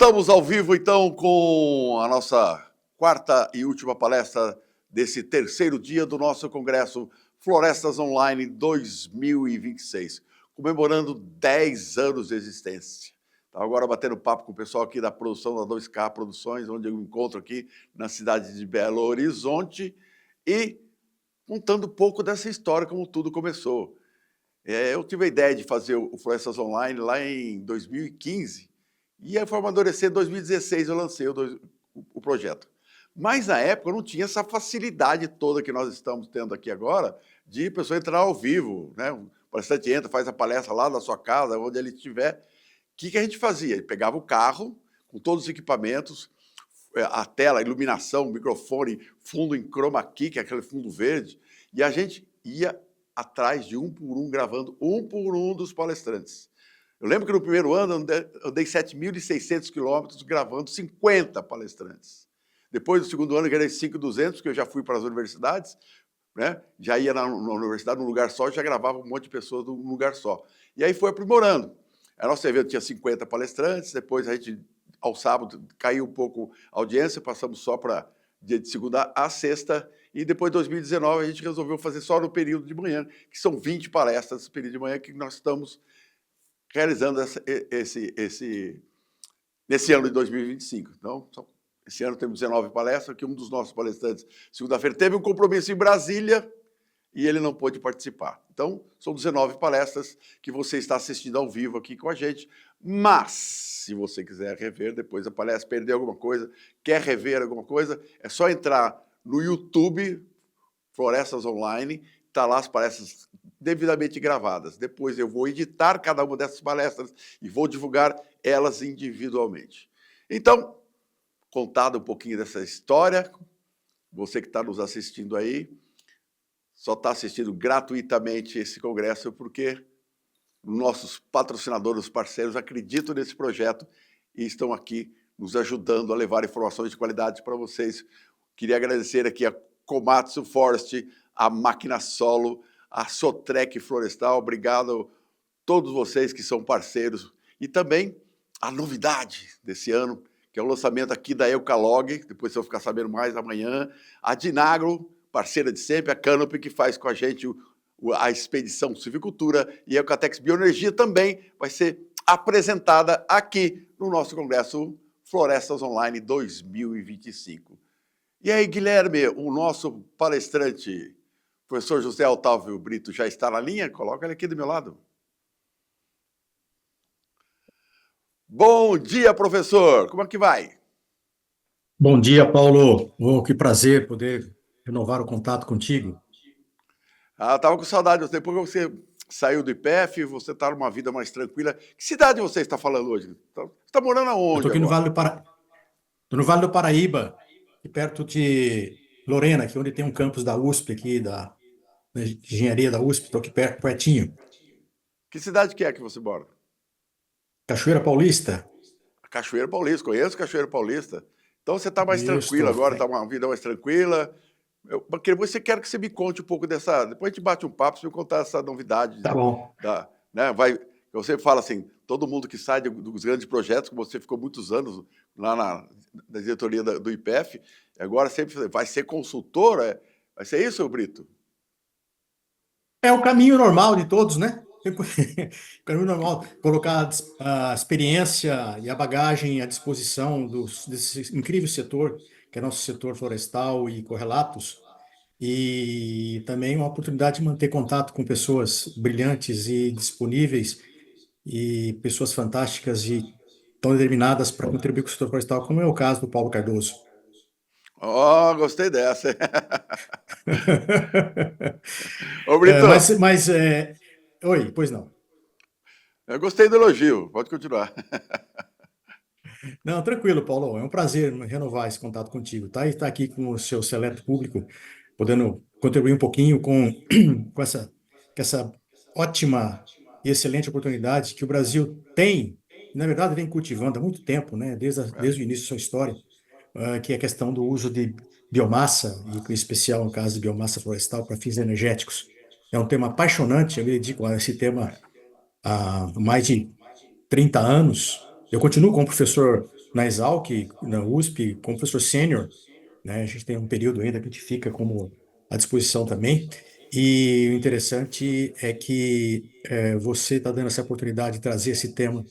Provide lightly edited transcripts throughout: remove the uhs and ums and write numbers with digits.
Estamos ao vivo, então, com a nossa quarta e última palestra desse terceiro dia do nosso congresso Florestas Online 2026, comemorando 10 anos de existência. Estava agora batendo papo com o pessoal aqui da produção da 2K Produções, onde eu me encontro aqui na cidade de Belo Horizonte, e contando um pouco dessa história, como tudo começou. Eu tive a ideia de fazer o Florestas Online lá em 2015, e aí foi amadurecer em 2016, eu lancei o projeto. Mas na época eu não tinha essa facilidade toda que nós estamos tendo aqui agora, de pessoa entrar ao vivo, né? O palestrante entra, faz a palestra lá na sua casa, onde ele estiver. O que a gente fazia? Ele pegava o carro, com todos os equipamentos, a tela, a iluminação, o microfone, fundo em chroma key, que é aquele fundo verde, e a gente ia atrás de um por um, gravando um por um dos palestrantes. Eu lembro que no primeiro ano eu dei 7.600 quilômetros gravando 50 palestrantes. Depois do segundo ano eu gravei 5.200, porque eu já fui para as universidades, né? Já ia na universidade num lugar só, já gravava um monte de pessoas num lugar só. E aí foi aprimorando. A nosso evento tinha 50 palestrantes, depois a gente, ao sábado, caiu um pouco a audiência, passamos só para dia de segunda a sexta, e depois de 2019 a gente resolveu fazer só no período de manhã, que são 20 palestras no período de manhã que nós estamos realizando nesse ano de 2025. Então, esse ano temos 19 palestras, que um dos nossos palestrantes, segunda-feira, teve um compromisso em Brasília e ele não pôde participar. Então, são 19 palestras que você está assistindo ao vivo aqui com a gente, mas, se você quiser rever depois da palestra, perdeu alguma coisa, quer rever alguma coisa, é só entrar no YouTube, Florestas Online, está lá as palestras devidamente gravadas. Depois eu vou editar cada uma dessas palestras e vou divulgar elas individualmente. Então, contado um pouquinho dessa história, você que está nos assistindo aí, só está assistindo gratuitamente esse congresso porque nossos patrocinadores, parceiros, acreditam nesse projeto e estão aqui nos ajudando a levar informações de qualidade para vocês. Queria agradecer aqui a Komatsu Forest, a Máquina Solo, a Sotrec Florestal, obrigado a todos vocês que são parceiros. E também a novidade desse ano, que é o lançamento aqui da Eucalog, depois você vai ficar sabendo mais amanhã, a Dinagro, parceira de sempre, a Canopy, que faz com a gente a expedição Silvicultura, e a Eucatex Bioenergia também vai ser apresentada aqui no nosso congresso Florestas Online 2025. E aí, Guilherme, o nosso palestrante, professor José Otávio Brito, já está na linha? Coloca ele aqui do meu lado. Bom dia, professor! Como é que vai? Bom dia, Paulo. Oh, que prazer poder renovar o contato contigo. Estava com saudade. Depois que você saiu do IPF, você está numa vida mais tranquila. Que cidade você está falando hoje? Você está morando Eu estou aonde aqui no agora? Tô no Vale do Paraíba, aqui perto de Lorena, aqui onde tem um campus da USP, aqui da engenharia da USP. Estou aqui pertinho. Que cidade que é que você mora? Cachoeira Paulista. Cachoeira Paulista, conheço Cachoeira Paulista. Então você está mais tranquilo Isso. agora, está uma vida mais tranquila. Você quer que você me conte um pouco dessa. Depois a gente bate um papo, você me contar essa novidade. Tá bom. Né, você fala assim, todo mundo que sai dos grandes projetos, como você ficou muitos anos lá na diretoria do IPF, agora sempre vai ser consultor, vai ser isso, Brito? É o caminho normal de todos, né? O caminho normal, colocar a experiência e a bagagem à disposição desse incrível setor, que é nosso setor florestal e correlatos, e também uma oportunidade de manter contato com pessoas brilhantes e disponíveis e pessoas fantásticas e tão determinadas para contribuir com o setor florestal, como é o caso do Paulo Cardoso. Oh, gostei dessa. Ô, É, Brito, oi, pois não. eu gostei do elogio, pode continuar. Não, tranquilo, Paulo. É um prazer renovar esse contato contigo, tá? E estar aqui com o seu seleto público, podendo contribuir um pouquinho com essa ótima e excelente oportunidade que o Brasil tem, e, na verdade, vem cultivando há muito tempo, né? Desde o início da sua história, que é a questão do uso de biomassa, e em especial no caso de biomassa florestal, para fins energéticos. É um tema apaixonante, eu me dedico a esse tema há mais de 30 anos. Eu continuo como professor na Exalc, na USP, como professor sênior, né? A gente tem um período ainda que a gente fica como à disposição também. E o interessante é que você está dando essa oportunidade de trazer esse tema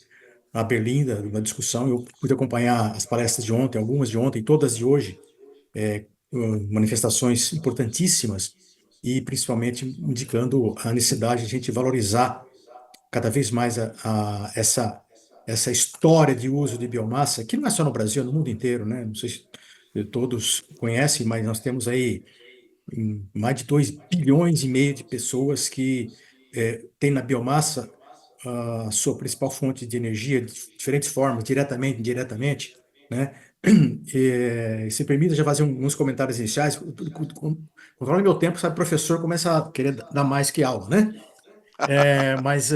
à Berlinda, uma discussão. Eu pude acompanhar as palestras de ontem, algumas de ontem, todas de hoje, manifestações importantíssimas e principalmente indicando a necessidade de a gente valorizar cada vez mais essa história de uso de biomassa, que não é só no Brasil, é no mundo inteiro, né? Não sei se todos conhecem, mas nós temos aí mais de 2,5 bilhões de pessoas que têm na biomassa a sua principal fonte de energia de diferentes formas, diretamente, indiretamente, né? Se permita já fazer uns comentários iniciais. Controle meu tempo, sabe, professor começa a querer dar mais que aula, né? Mas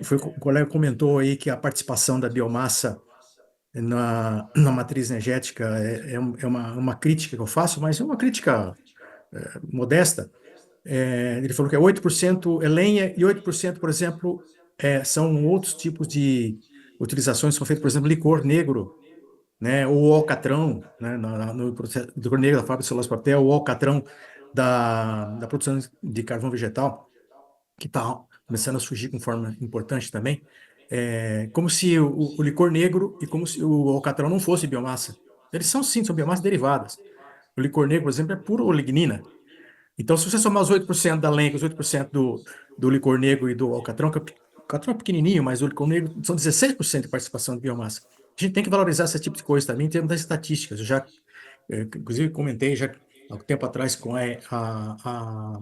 foi, o colega comentou aí que a participação da biomassa na matriz energética uma crítica que eu faço, mas é uma crítica modesta. Ele falou que 8% é lenha e 8%, por exemplo, são outros tipos de utilizações que são feitas, por exemplo, licor negro, né, ou alcatrão, né, no processo, licor negro da fábrica de celulose papel, ou alcatrão da produção de carvão vegetal, que está começando a surgir com forma importante também, como se o licor negro e como se o alcatrão não fosse biomassa. Eles são, sim, são biomassas derivadas. O licor negro, por exemplo, é puro lignina. Então, se você somar os 8% da lenha, os 8% do licor negro e do alcatrão, que o alcatrão é pequenininho, mas o licor negro são 16% de participação de biomassa. A gente tem que valorizar esse tipo de coisa também em termos das estatísticas. Eu já, inclusive, comentei já há um tempo atrás com a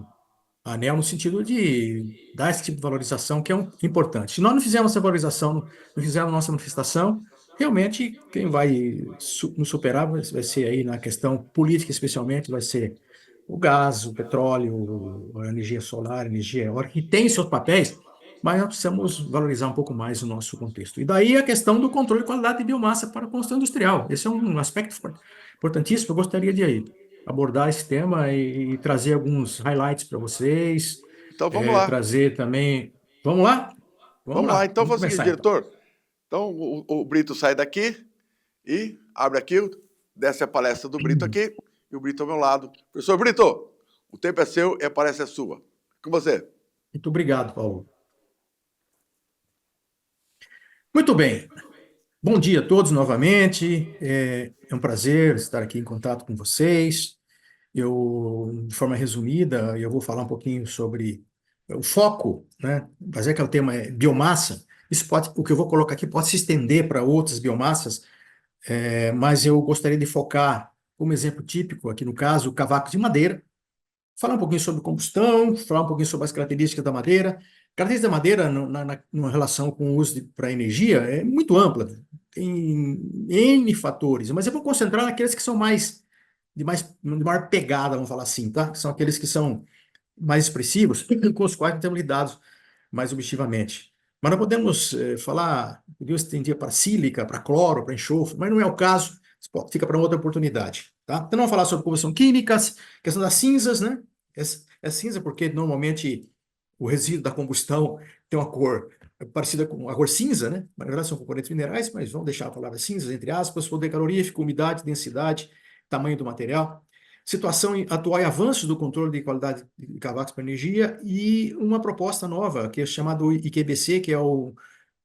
ANEEL no sentido de dar esse tipo de valorização que é importante. Se nós não fizermos essa valorização, não fizermos nossa manifestação, realmente quem vai nos superar vai ser aí na questão política, especialmente, vai ser o gás, o petróleo, a energia solar, a energia eólica, que tem seus papéis, mas nós precisamos valorizar um pouco mais o nosso contexto. E daí a questão do controle de qualidade de biomassa para a construção industrial. Esse é um aspecto importantíssimo, eu gostaria de aí abordar esse tema e trazer alguns highlights para vocês, Então vamos lá. trazer também... Vamos lá? Vamos lá. Então Vamos foi o seguinte, começar, então. diretor. Então o Brito sai daqui e abre aqui, desce a palestra do Brito aqui e o Brito ao meu lado. Professor Brito, o tempo é seu e a palestra é sua. Com você. Muito obrigado, Paulo. Muito bem. Bom dia a todos novamente. É um prazer estar aqui em contato com vocês. De forma resumida, eu vou falar um pouquinho sobre o foco, né? Mas é que o tema é biomassa. O que eu vou colocar aqui pode se estender para outras biomassas, mas eu gostaria de focar, como exemplo típico, aqui no caso, o cavaco de madeira, falar um pouquinho sobre combustão, falar um pouquinho sobre as características da madeira. Características da madeira, numa relação com o uso para energia, é muito ampla, tem N fatores, mas eu vou concentrar naqueles que são de maior pegada, vamos falar assim, tá? Que são aqueles que são mais expressivos, com os quais temos lidado mais objetivamente. Mas nós podemos falar, podia estender para sílica, para cloro, para enxofre, mas não é o caso, fica para outra oportunidade, tá? Então, vamos falar sobre combustão química, questão das cinzas, né? É cinza porque normalmente o resíduo da combustão tem uma cor parecida com a cor cinza, né? Na verdade são componentes minerais, mas vamos deixar a palavra cinzas entre aspas, poder calorífico, umidade, densidade, tamanho do material, situação atual e avanços do controle de qualidade de cavacos para energia e uma proposta nova, que é chamada IQBC, que é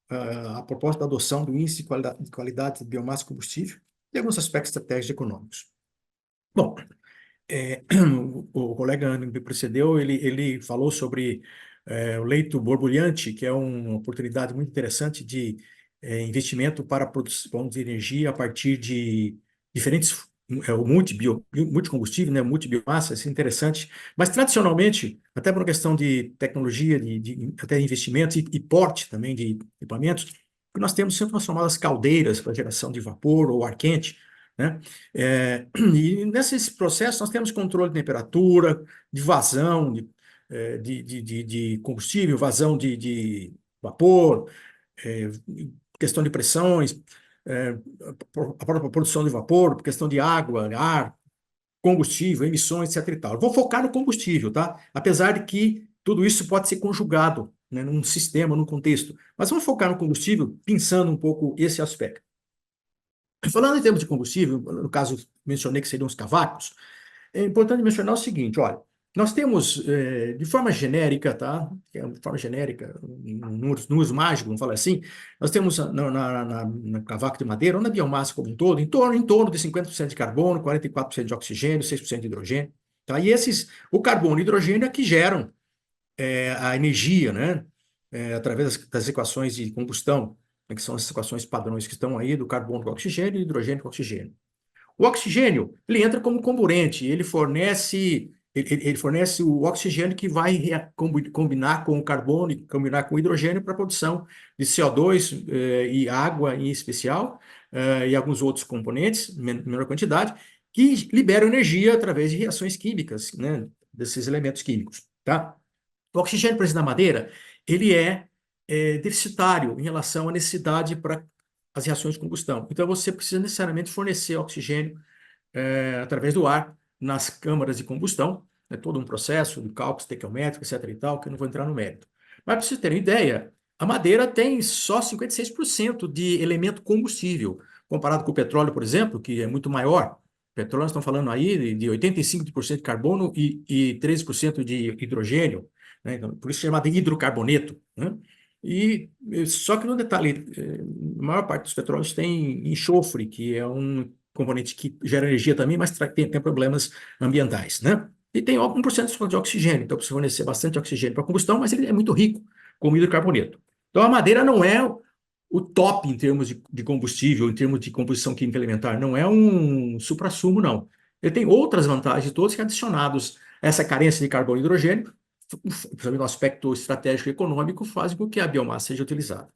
a proposta da adoção do índice de qualidade de biomassa e combustível e alguns aspectos estratégicos econômicos. Bom, o colega que me precedeu, ele falou sobre o leito borbulhante, que é uma oportunidade muito interessante de investimento para a produção de energia a partir de diferentes o multicombustível, né, multibiomassa, isso é interessante, mas tradicionalmente, até por uma questão de tecnologia, até investimentos e porte também de equipamentos, nós temos sempre as chamadas caldeiras para geração de vapor ou ar quente, né? E nesse processo nós temos controle de temperatura, de vazão de combustível, vazão de vapor, questão de pressões, a própria produção de vapor, questão de água, ar, combustível, emissões, etc. e tal. Eu vou focar no combustível, tá? Apesar de que tudo isso pode ser conjugado, né, num sistema, num contexto. Mas vamos focar no combustível, pensando um pouco esse aspecto. Falando em termos de combustível, no caso, mencionei que seriam os cavacos, é importante mencionar o seguinte, olha, nós temos, de forma genérica, tá? De forma genérica, no uso mágico, vamos falar assim, nós temos na cavaco de madeira, ou na biomassa como um todo, em torno de 50% de carbono, 44% de oxigênio, 6% de hidrogênio, tá? E o carbono e o hidrogênio é que geram a energia, né? Através das equações de combustão, né, que são as equações padrões que estão aí, do carbono com oxigênio e do hidrogênio com oxigênio. O oxigênio, ele entra como comburente, ele fornece o oxigênio que vai combinar com o carbono e combinar com o hidrogênio para a produção de CO2 e água em especial, e alguns outros componentes, menor quantidade, que liberam energia através de reações químicas, né, desses elementos químicos, tá? O oxigênio presente na madeira, ele é deficitário em relação à necessidade para as reações de combustão. Então, você precisa necessariamente fornecer oxigênio através do ar nas câmaras de combustão, é todo um processo de cálculo estequiométrico, etc. e tal, que eu não vou entrar no mérito. Mas para vocês terem ideia, a madeira tem só 56% de elemento combustível, comparado com o petróleo, por exemplo, que é muito maior. O petróleo, nós estamos falando aí de 85% de carbono e 13% de hidrogênio, né? Então, por isso é chamado de hidrocarboneto, né? Só que no detalhe, a maior parte dos petróleos tem enxofre, que é um componente que gera energia também, mas tem problemas ambientais, né? E tem 1% só de oxigênio, então precisa fornecer bastante oxigênio para combustão, mas ele é muito rico, como hidrocarboneto. Então a madeira não é o top em termos de combustível, em termos de composição química elementar, não é um suprassumo, não. Ele tem outras vantagens todas que adicionados a essa carência de carbono e hidrogênio, principalmente no aspecto estratégico e econômico, fazem com que a biomassa seja utilizada.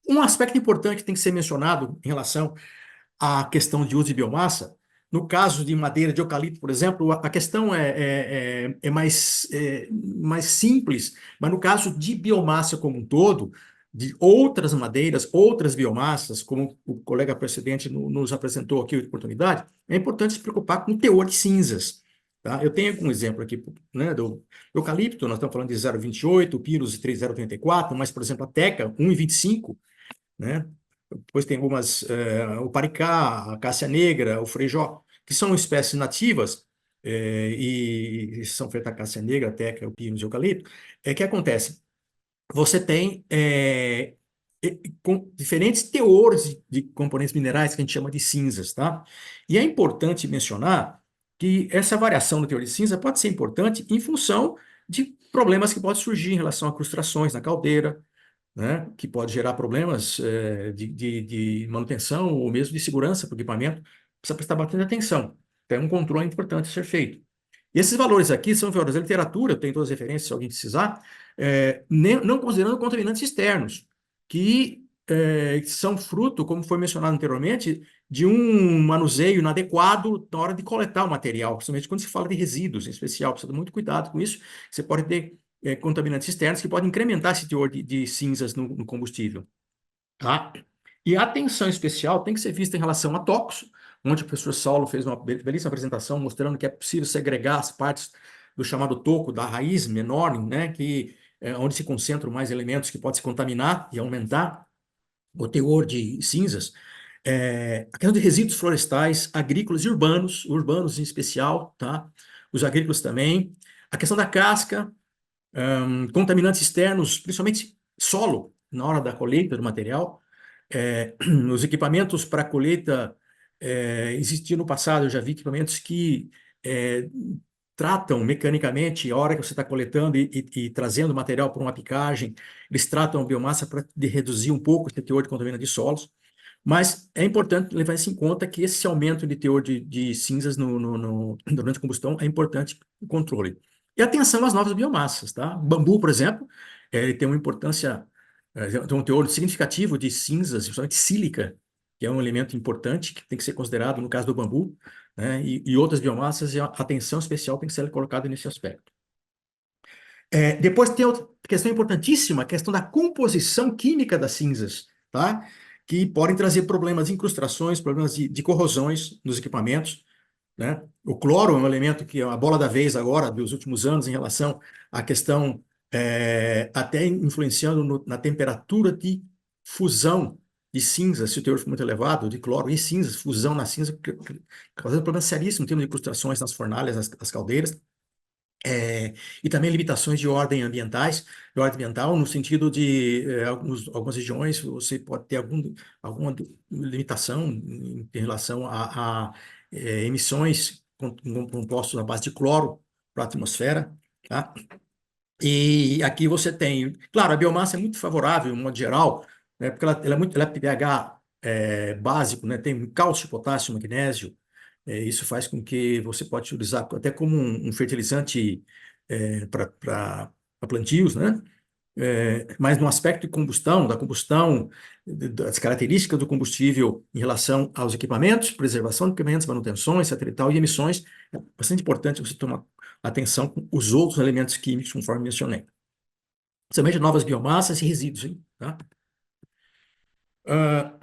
Um aspecto importante que tem que ser mencionado em relação à questão de uso de biomassa, no caso de madeira de eucalipto, por exemplo, a questão é mais simples, mas no caso de biomassa como um todo, de outras madeiras, outras biomassas, como o colega precedente nos apresentou aqui a oportunidade, é importante se preocupar com o teor de cinzas. Tá? Eu tenho um exemplo aqui, né, do eucalipto, nós estamos falando de 0,28, o pinus de 3,034, mas, por exemplo, a teca, 1,25, né? Depois tem algumas, o paricá, a cássia negra, o freijó, que são espécies nativas, e são feitas a cássia negra, a teca, o pinus e o eucalipto. Que acontece? Você tem com diferentes teores de componentes minerais que a gente chama de cinzas, tá? E é importante mencionar que essa variação no teor de cinza pode ser importante em função de problemas que podem surgir em relação a incrustações na caldeira, né, que pode gerar problemas de manutenção ou mesmo de segurança para o equipamento, precisa prestar bastante atenção. Então, é um controle importante a ser feito. E esses valores aqui são valores da literatura, eu tenho todas as referências se alguém precisar, não considerando contaminantes externos, que são fruto, como foi mencionado anteriormente, de um manuseio inadequado na hora de coletar o material, principalmente quando se fala de resíduos, em especial, precisa ter muito cuidado com isso, você pode ter contaminantes externos que podem incrementar esse teor de cinzas no combustível. Tá? E a atenção especial tem que ser vista em relação a tóxicos, onde o professor Saulo fez uma belíssima apresentação mostrando que é possível segregar as partes do chamado toco, da raiz menor, né, onde se concentram mais elementos que podem se contaminar e aumentar o teor de cinzas. A questão de resíduos florestais, agrícolas e urbanos em especial, tá? Os agrícolas também. A questão da casca, contaminantes externos, principalmente solo, na hora da colheita do material. Os equipamentos para colheita, existiam no passado, eu já vi equipamentos que tratam mecanicamente, a hora que você está coletando e trazendo o material para uma picagem, eles tratam a biomassa para reduzir um pouco esse teor de contaminante de solos. Mas é importante levar isso em conta que esse aumento de teor de cinzas durante a combustão é importante o controle. E atenção às novas biomassas, tá? O bambu, por exemplo, ele tem uma importância, tem um teor significativo de cinzas, principalmente sílica, que é um elemento importante que tem que ser considerado no caso do bambu, né? E outras biomassas, e a atenção especial tem que ser colocada nesse aspecto. Depois tem outra questão importantíssima, a questão da composição química das cinzas, tá? Que podem trazer problemas de incrustações, problemas de corrosões nos equipamentos, né? O cloro é um elemento que é a bola da vez agora, dos últimos anos, em relação à questão, até influenciando na temperatura de fusão de cinza, se o teor for muito elevado, de cloro e cinzas, fusão na cinza, causando problemas seríssimos em termos de incrustações nas fornalhas, nas caldeiras. E também limitações de ordem ambientais, de ordem ambiental, no sentido de algumas regiões você pode ter alguma limitação em relação a emissões compostos à base de cloro para a atmosfera, tá? E aqui você tem, claro, a biomassa é muito favorável, de modo geral, né, porque ela é pH básico, né, tem cálcio, potássio, magnésio. Isso faz com que você pode utilizar até como um fertilizante para plantios, né? Mas no aspecto de combustão, da combustão, das características do combustível em relação aos equipamentos, preservação de equipamentos, manutenções, satelital e emissões, é bastante importante você tomar atenção com os outros elementos químicos, conforme mencionei. Principalmente novas biomassas e resíduos, hein, tá? Ah,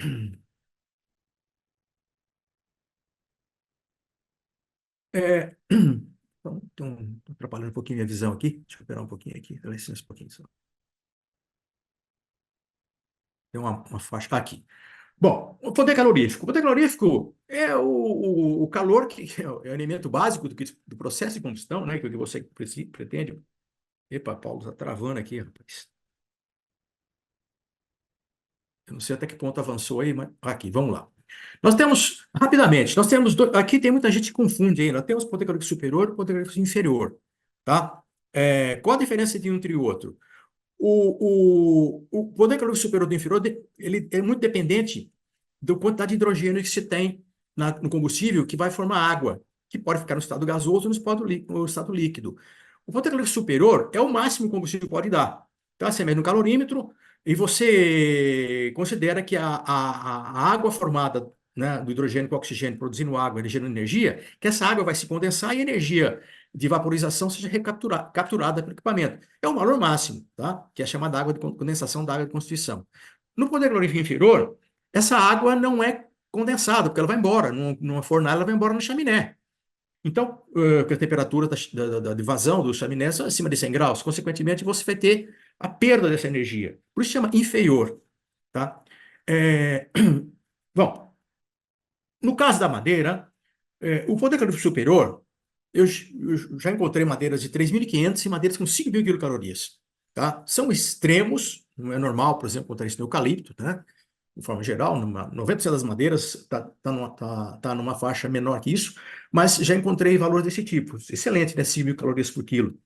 Então, atrapalhando um pouquinho a minha visão aqui. Deixa eu esperar um pouquinho aqui. Dá licença um pouquinho só. Tem uma faixa aqui. Bom, o poder calorífico. O poder calorífico é o calor que é o elemento básico do processo de combustão, né? Que você pretende. Epa, Paulo, está travando aqui, rapaz. Eu não sei até que ponto avançou aí, mas aqui, vamos lá. Nós temos, rapidamente, aqui tem muita gente que confunde aí, nós temos poder calórico superior e poder calórico inferior, tá? Qual a diferença de um entre o outro? O poder calórico superior do inferior, ele é muito dependente da quantidade de hidrogênio que se tem no combustível, que vai formar água, que pode ficar no estado gasoso ou no estado líquido. O poder calórico superior é o máximo que o combustível pode dar. Então, você mede no calorímetro e você considera que a água formada, né, do hidrogênio com oxigênio, produzindo água, gerando energia, que essa água vai se condensar e a energia de vaporização seja capturada pelo equipamento. É o valor máximo, tá? Que é chamada água de condensação da água de constituição. No poder calorífico inferior, essa água não é condensada, porque ela vai embora. Numa fornalha, ela vai embora no chaminé. Então, a temperatura de vazão do chaminé é acima de 100 graus. Consequentemente, você vai ter a perda dessa energia. Por isso chama inferior. Tá? É, Bom, no caso da madeira, o poder calórico superior, eu já encontrei madeiras de 3.500 e madeiras com 5.000 quilocalorias. Tá? São extremos, não é normal, por exemplo, encontrar isso no eucalipto, né? De forma geral, 90% das madeiras está numa faixa menor que isso, mas já encontrei valor desse tipo. Excelente, né? 5.000 calorias por quilo.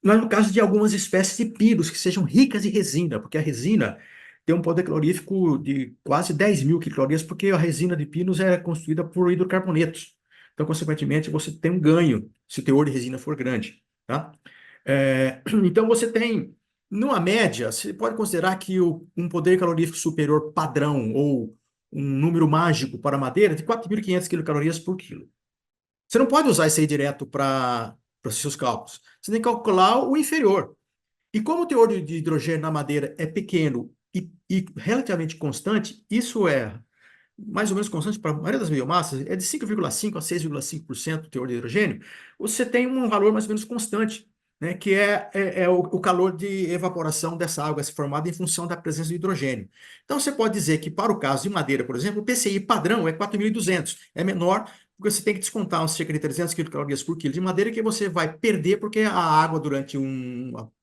Mas no caso de algumas espécies de pinos que sejam ricas em resina, porque a resina tem um poder calorífico de quase 10.000 quilocalorias, porque a resina de pinos é construída por hidrocarbonetos. Então, consequentemente, você tem um ganho se o teor de resina for grande. Tá? Então, você tem, numa média, você pode considerar que um poder calorífico superior padrão ou um número mágico para a madeira de 4.500 quilocalorias por quilo. Você não pode usar isso aí direto para os seus cálculos. Você tem que calcular o inferior. E como o teor de hidrogênio na madeira é pequeno e relativamente constante, isso é mais ou menos constante para a maioria das biomassas, é de 5,5% a 6,5% do teor de hidrogênio, você tem um valor mais ou menos constante, né, que é o calor de evaporação dessa água formada em função da presença de hidrogênio. Então, você pode dizer que, para o caso de madeira, por exemplo, o PCI padrão é 4.200, é menor, porque você tem que descontar uns cerca de 300 quilocalorias por quilo de madeira que você vai perder porque a água, durante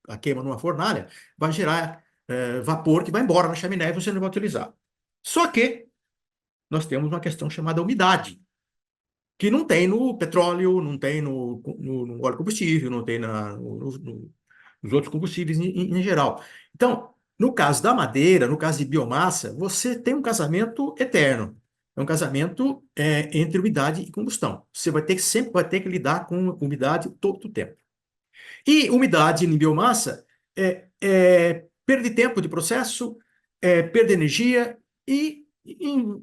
a queima numa fornalha, vai gerar vapor que vai embora na chaminé e você não vai utilizar. Só que nós temos uma questão chamada umidade, que não tem no petróleo, não tem no óleo combustível, não tem nos outros combustíveis em geral. Então, no caso da madeira, no caso de biomassa, você tem um casamento eterno. É um casamento entre umidade e combustão. Você sempre vai ter que lidar com umidade todo o tempo. E umidade em biomassa é perda de tempo de processo, perda de energia e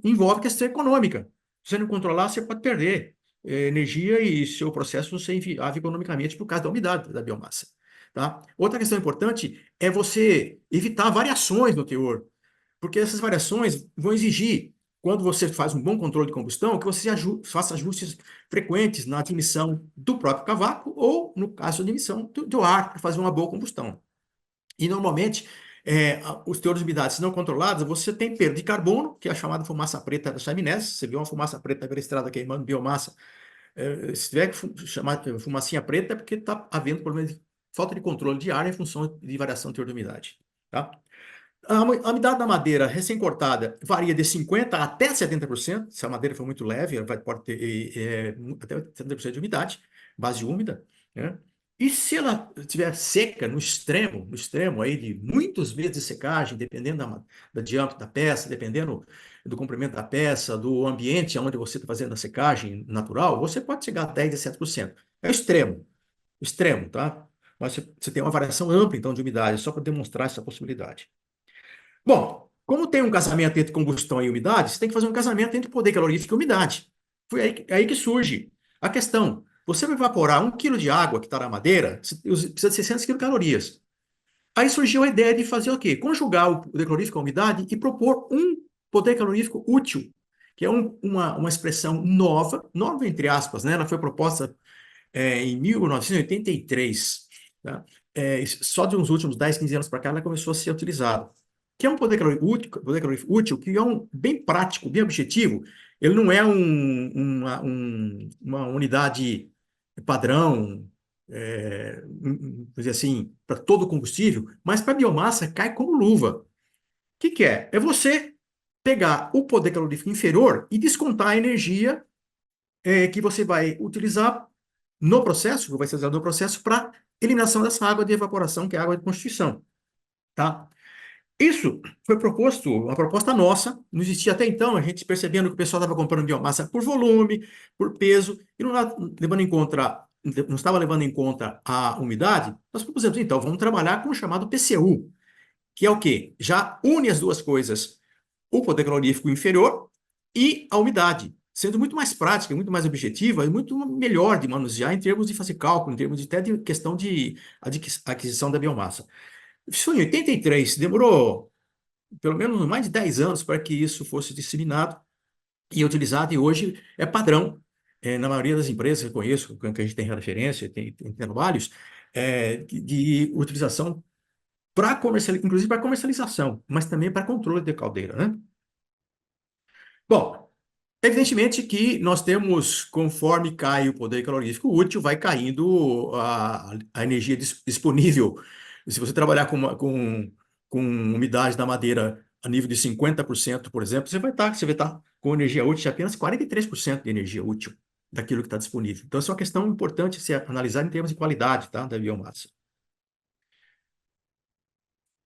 envolve questão econômica. Se você não controlar, você pode perder energia e seu processo não ser inviável economicamente por causa da umidade da biomassa. Tá? Outra questão importante é você evitar variações no teor, porque essas variações vão exigir, quando você faz um bom controle de combustão, que você faça ajustes frequentes na admissão do próprio cavaco ou, no caso, a admissão do ar para fazer uma boa combustão. E, normalmente, os teores de umidade se não controlados, você tem perda de carbono, que é a chamada fumaça preta da chaminés. Você vê uma fumaça preta pela estrada queimando biomassa. Se tiver que chamar fumacinha preta, é porque está havendo problema de falta de controle de ar em função de variação do teor de umidade. Tá? A umidade da madeira recém-cortada varia de 50% até 70%. Se a madeira for muito leve, ela pode ter até 70% de umidade, base úmida, né? E se ela estiver seca no extremo aí de muitos meses de secagem, dependendo da diâmetro da peça, dependendo do comprimento da peça, do ambiente onde você está fazendo a secagem natural, você pode chegar a 10% a 7%. É extremo, tá? Mas você tem uma variação ampla, então, de umidade, só para demonstrar essa possibilidade. Bom, como tem um casamento entre combustão e umidade, você tem que fazer um casamento entre poder calorífico e umidade. Foi aí que surge a questão. Você vai evaporar 1 quilo de água que está na madeira, você precisa de 600 quilocalorias. Aí surgiu a ideia de fazer o quê? Conjugar o poder calorífico com a umidade e propor um poder calorífico útil, que é uma expressão nova entre aspas, né? Ela foi proposta em 1983, tá? Só de uns últimos 10, 15 anos para cá ela começou a ser utilizada. Que é um poder calórico útil, que é bem prático, bem objetivo. Ele não é uma unidade padrão, vamos dizer assim, para todo combustível, mas para biomassa cai como luva. O que é? É você pegar o poder calorífico inferior e descontar a energia que você vai utilizar no processo, que vai ser usado no processo para eliminação dessa água de evaporação, que é a água de constituição, tá? Isso foi proposto, uma proposta nossa, não existia até então, a gente percebendo que o pessoal estava comprando biomassa por volume, por peso, e não estava levando em conta a umidade, nós propusemos, então, vamos trabalhar com o chamado PCU, que é o quê? Já une as duas coisas, o poder calorífico inferior e a umidade, sendo muito mais prática, muito mais objetiva e muito melhor de manusear em termos de fazer cálculo, em termos de até de questão de aquisição da biomassa. Isso foi em 83, demorou pelo menos mais de 10 anos para que isso fosse disseminado e utilizado, e hoje é padrão na maioria das empresas que eu conheço, que a gente tem referência, tem trabalhos, de utilização para inclusive para comercialização, mas também para controle de caldeira, né? Bom, evidentemente que nós temos, conforme cai o poder calorífico útil, vai caindo a energia disponível. Se você trabalhar com umidade da madeira a nível de 50%, por exemplo, você vai estar com energia útil de apenas 43% de energia útil daquilo que está disponível. Então, isso é uma questão importante se analisar em termos de qualidade, tá, da biomassa.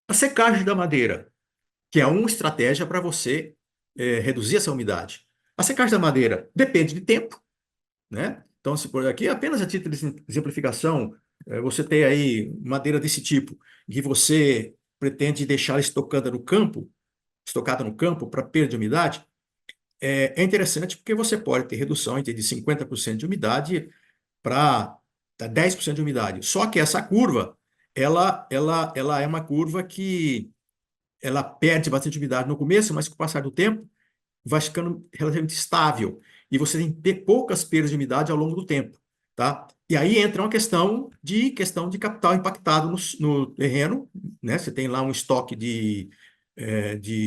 A secagem da madeira, que é uma estratégia para você reduzir essa umidade. A secagem da madeira depende de tempo, né? Então, se por aqui, apenas a título de exemplificação, você tem aí madeira desse tipo, que você pretende deixar estocada no campo para perda de umidade, é interessante porque você pode ter redução de 50% de umidade para 10% de umidade. Só que essa curva, ela é uma curva que ela perde bastante umidade no começo, mas com o passar do tempo, vai ficando relativamente estável e você tem poucas perdas de umidade ao longo do tempo, tá? E aí entra uma questão de capital impactado no terreno, né? Você tem lá um estoque de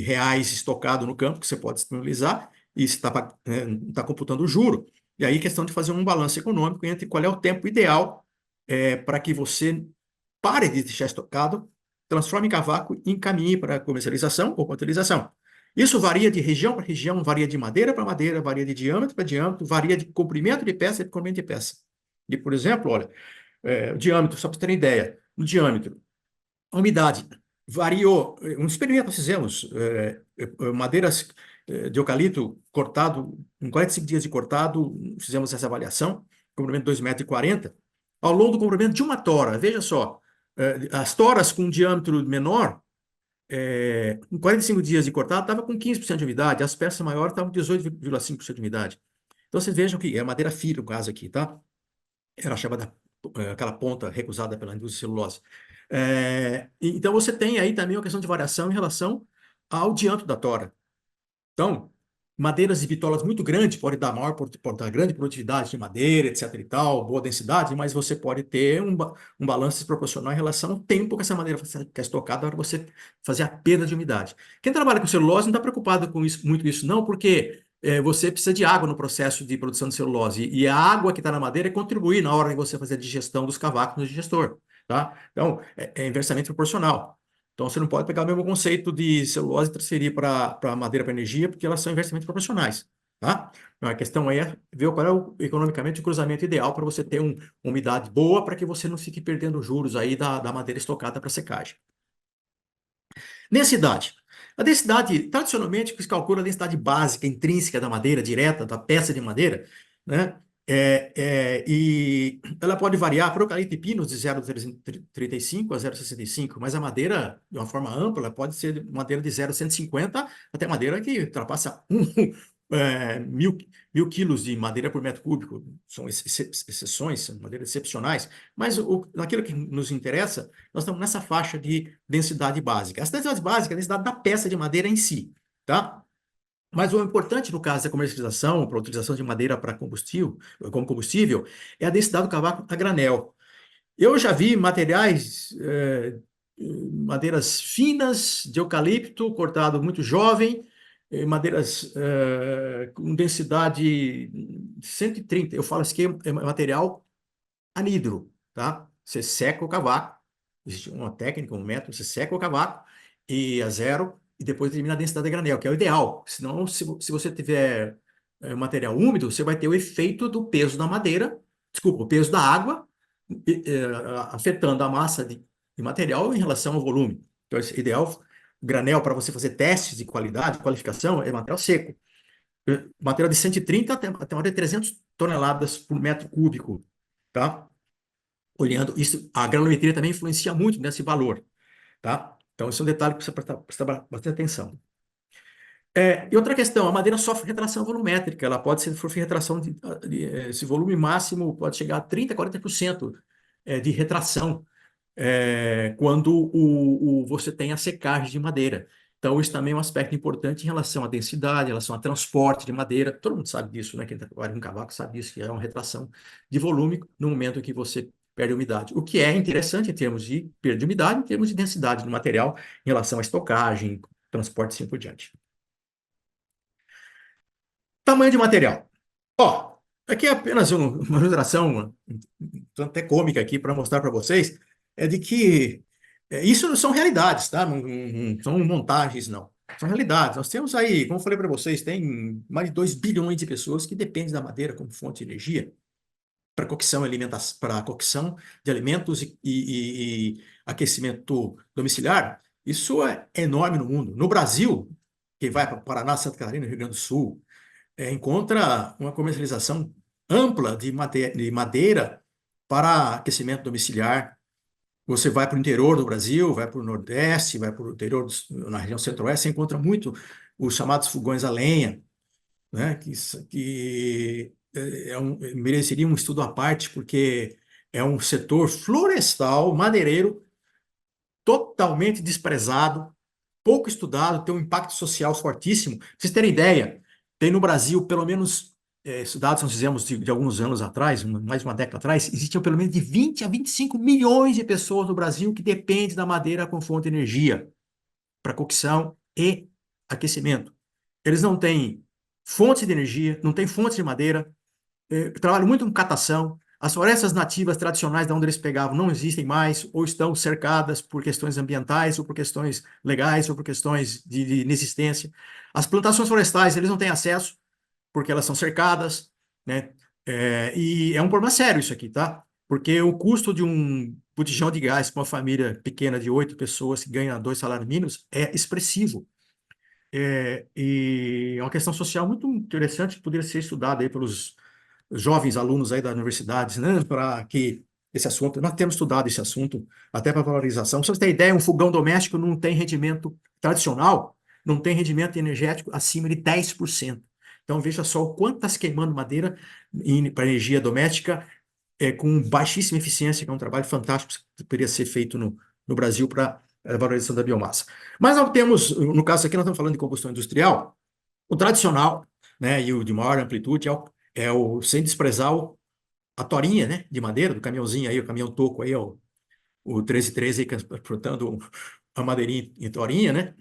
reais estocado no campo que você pode disponibilizar e você está computando o juro. E aí questão de fazer um balanço econômico entre qual é o tempo ideal para que você pare de deixar estocado, transforme em cavaco e encaminhe para comercialização ou utilização. Isso varia de região para região, varia de madeira para madeira, varia de diâmetro para diâmetro, varia de comprimento de peça e de comprimento de peça. E, por exemplo, olha, o diâmetro, só para ter uma ideia, no diâmetro, a umidade variou. Um experimento nós fizemos, madeiras de eucalipto cortado, em 45 dias de cortado, fizemos essa avaliação, comprimento 2,40 m, ao longo do comprimento de uma tora. Veja só, as toras com diâmetro menor, em 45 dias de cortado, estava com 15% de umidade, as peças maiores estavam com 18,5% de umidade. Então, vocês vejam que é madeira fina, no caso aqui, tá? Era chamada aquela ponta recusada pela indústria de celulose. Então, você tem aí também uma questão de variação em relação ao diâmetro da tora. Então, madeiras e bitolas muito grandes, pode dar grande produtividade de madeira, etc e tal, boa densidade, mas você pode ter um balanço desproporcional em relação ao tempo que essa madeira fica estocada para você fazer a perda de umidade. Quem trabalha com celulose não está preocupado com isso, muito isso, não, porque você precisa de água no processo de produção de celulose, e a água que está na madeira contribui na hora de você fazer a digestão dos cavacos no digestor, tá? Então, é inversamente proporcional. Então, você não pode pegar o mesmo conceito de celulose e transferir para madeira para energia, porque elas são inversamente proporcionais, tá? Então, a questão aí é ver qual é economicamente o cruzamento ideal para você ter uma umidade boa, para que você não fique perdendo juros aí da madeira estocada para secagem. Densidade. A densidade, tradicionalmente, se calcula a densidade básica, intrínseca da madeira, direta, da peça de madeira, né? E ela pode variar para eucalipto e pinos de 0,35 a 0,65, mas a madeira, de uma forma ampla, pode ser madeira de 0,150 até madeira que ultrapassa mil quilos de madeira por metro cúbico. São exceções, são madeiras excepcionais, mas naquilo que nos interessa, nós estamos nessa faixa de densidade básica. Essa densidade básica é a densidade da peça de madeira em si, tá? Mas o importante no caso da comercialização, para a utilização de madeira para combustível, como combustível, é a densidade do cavaco a granel. Eu já vi materiais, madeiras finas de eucalipto, cortado muito jovem, madeiras com densidade 130. Eu falo isso aqui é material anidro, tá? Você seca o cavaco, existe uma técnica, um método, você seca o cavaco e a zero, e depois elimina a densidade de granel, que é o ideal. Senão, se você tiver material úmido, você vai ter o efeito do peso da madeira, desculpa, o peso da água, afetando a massa de material em relação ao volume. Então, esse ideal, granel, para você fazer testes de qualidade, qualificação, é material seco. Material de 130 até uma de 300 toneladas por metro cúbico, tá? Olhando isso, a granulometria também influencia muito nesse valor, tá? Então, esse é um detalhe que você precisa prestar bastante atenção. E outra questão, a madeira sofre retração volumétrica, ela pode sofrer retração esse volume máximo pode chegar a 30%, 40% de retração quando você tem a secagem de madeira. Então, isso também é um aspecto importante em relação à densidade, em relação ao transporte de madeira. Todo mundo sabe disso, né? Quem trabalha com cavaco sabe disso, que é uma retração de volume no momento em que você perde umidade. O que é interessante em termos de perda de umidade, em termos de densidade do material, em relação à estocagem, transporte e assim por diante. Tamanho de material. Ó, aqui é apenas uma ilustração, até cômica aqui, para mostrar para vocês, de que isso não são realidades, tá? Não são montagens, não. São realidades. Nós temos aí, como eu falei para vocês, tem mais de 2 bilhões de pessoas que dependem da madeira como fonte de energia para cocção, para cocção de alimentos e aquecimento domiciliar. Isso é enorme no mundo. No Brasil, quem vai para Paraná, Santa Catarina, Rio Grande do Sul, encontra uma comercialização ampla de madeira para aquecimento domiciliar. Você vai para o interior do Brasil, vai para o Nordeste, vai para o interior, na região Centro-Oeste, você encontra muito os chamados fogões a lenha, né? Que mereceria um estudo à parte, porque é um setor florestal, madeireiro, totalmente desprezado, pouco estudado, tem um impacto social fortíssimo. Pra vocês terem ideia, tem no Brasil, pelo menos, estudados nós fizemos de alguns anos atrás, mais de uma década atrás, existiam pelo menos de 20 a 25 milhões de pessoas no Brasil que dependem da madeira como fonte de energia para cocção e aquecimento. Eles não têm fontes de energia, não têm fontes de madeira, trabalham muito com catação. As florestas nativas tradicionais de onde eles pegavam não existem mais, ou estão cercadas por questões ambientais, ou por questões legais, ou por questões de inexistência. As plantações florestais, eles não têm acesso, porque elas são cercadas, né? E é um problema sério isso aqui, tá? Porque o custo de um botijão de gás para uma família pequena de 8 pessoas que ganha 2 salários mínimos é expressivo. E é uma questão social muito interessante que poderia ser estudada aí pelos jovens alunos aí das universidades, né, para que esse assunto, nós temos estudado esse assunto até para valorização. Para vocês terem ideia, um fogão doméstico não tem rendimento tradicional, não tem rendimento energético acima de 10%. Então, veja só o quanto está se queimando madeira para energia doméstica com baixíssima eficiência, que é um trabalho fantástico que poderia ser feito no Brasil para a valorização da biomassa. Mas nós temos, no caso aqui, nós estamos falando de combustão industrial, O tradicional, né, e o de maior amplitude sem desprezar a torinha, né, de madeira, do caminhãozinho aí, o caminhão toco aí, o 1313 aí, transportando a madeirinha em torinha, né,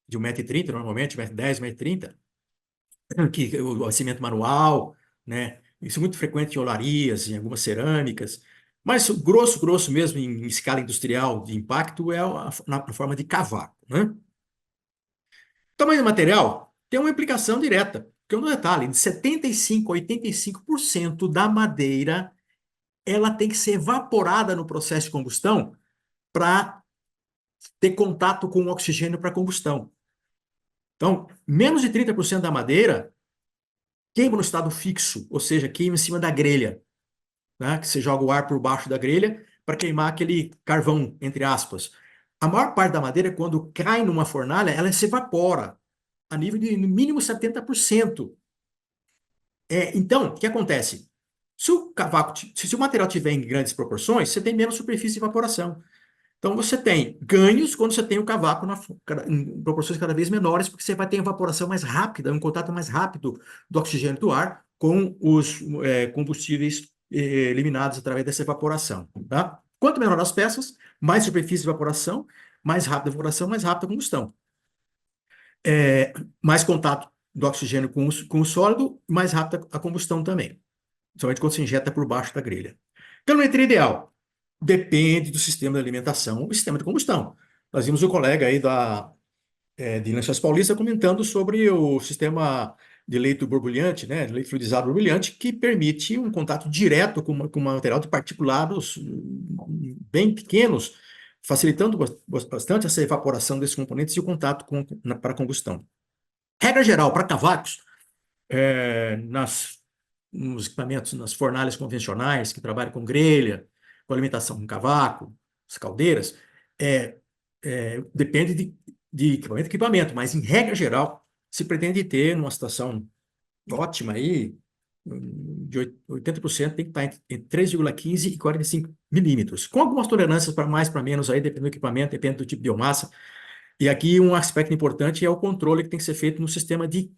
de 1,30 m normalmente, 1,10 m, 1,30 m, que o cimento manual, né? Isso é muito frequente em olarias, em algumas cerâmicas. Mas o grosso mesmo, em escala industrial de impacto, é na forma de cavaco, né? O tamanho do material tem uma implicação direta, porque é um detalhe, de 75% a 85% da madeira, ela tem que ser evaporada no processo de combustão para ter contato com o oxigênio para combustão. Então, menos de 30% da madeira queima no estado fixo, ou seja, queima em cima da grelha, né? Que você joga o ar por baixo da grelha para queimar aquele carvão, entre aspas. A maior parte da madeira, quando cai numa fornalha, ela se evapora a nível de no mínimo 70%. Então, o que acontece? Se o material tiver em grandes proporções, você tem menos superfície de evaporação. Então, você tem ganhos quando você tem o cavaco em proporções cada vez menores, porque você vai ter evaporação mais rápida, um contato mais rápido do oxigênio do ar com os combustíveis eliminados através dessa evaporação. Tá? Quanto menor as peças, mais superfície de evaporação, mais rápida a evaporação, mais rápida a combustão. Mais contato do oxigênio com o sólido, mais rápida a combustão também, somente quando se injeta por baixo da grelha. Calorimetria ideal. Depende do sistema de alimentação e sistema de combustão. Nós vimos o colega aí de Lençóis Paulista comentando sobre o sistema de leito borbulhante, né, de leito fluidizado borbulhante, que permite um contato direto com material de particulados bem pequenos, facilitando bastante essa evaporação desses componentes e o contato para a combustão. Regra geral, para cavacos, nos equipamentos, nas fornalhas convencionais, que trabalham com grelha, com alimentação com cavaco, as caldeiras, depende de equipamento a equipamento, mas em regra geral, se pretende ter, numa situação ótima aí, de 80% tem que estar entre 3,15 e 45 milímetros, com algumas tolerâncias para mais, para menos, aí, dependendo do equipamento, depende do tipo de biomassa. E aqui um aspecto importante é o controle que tem que ser feito no sistema de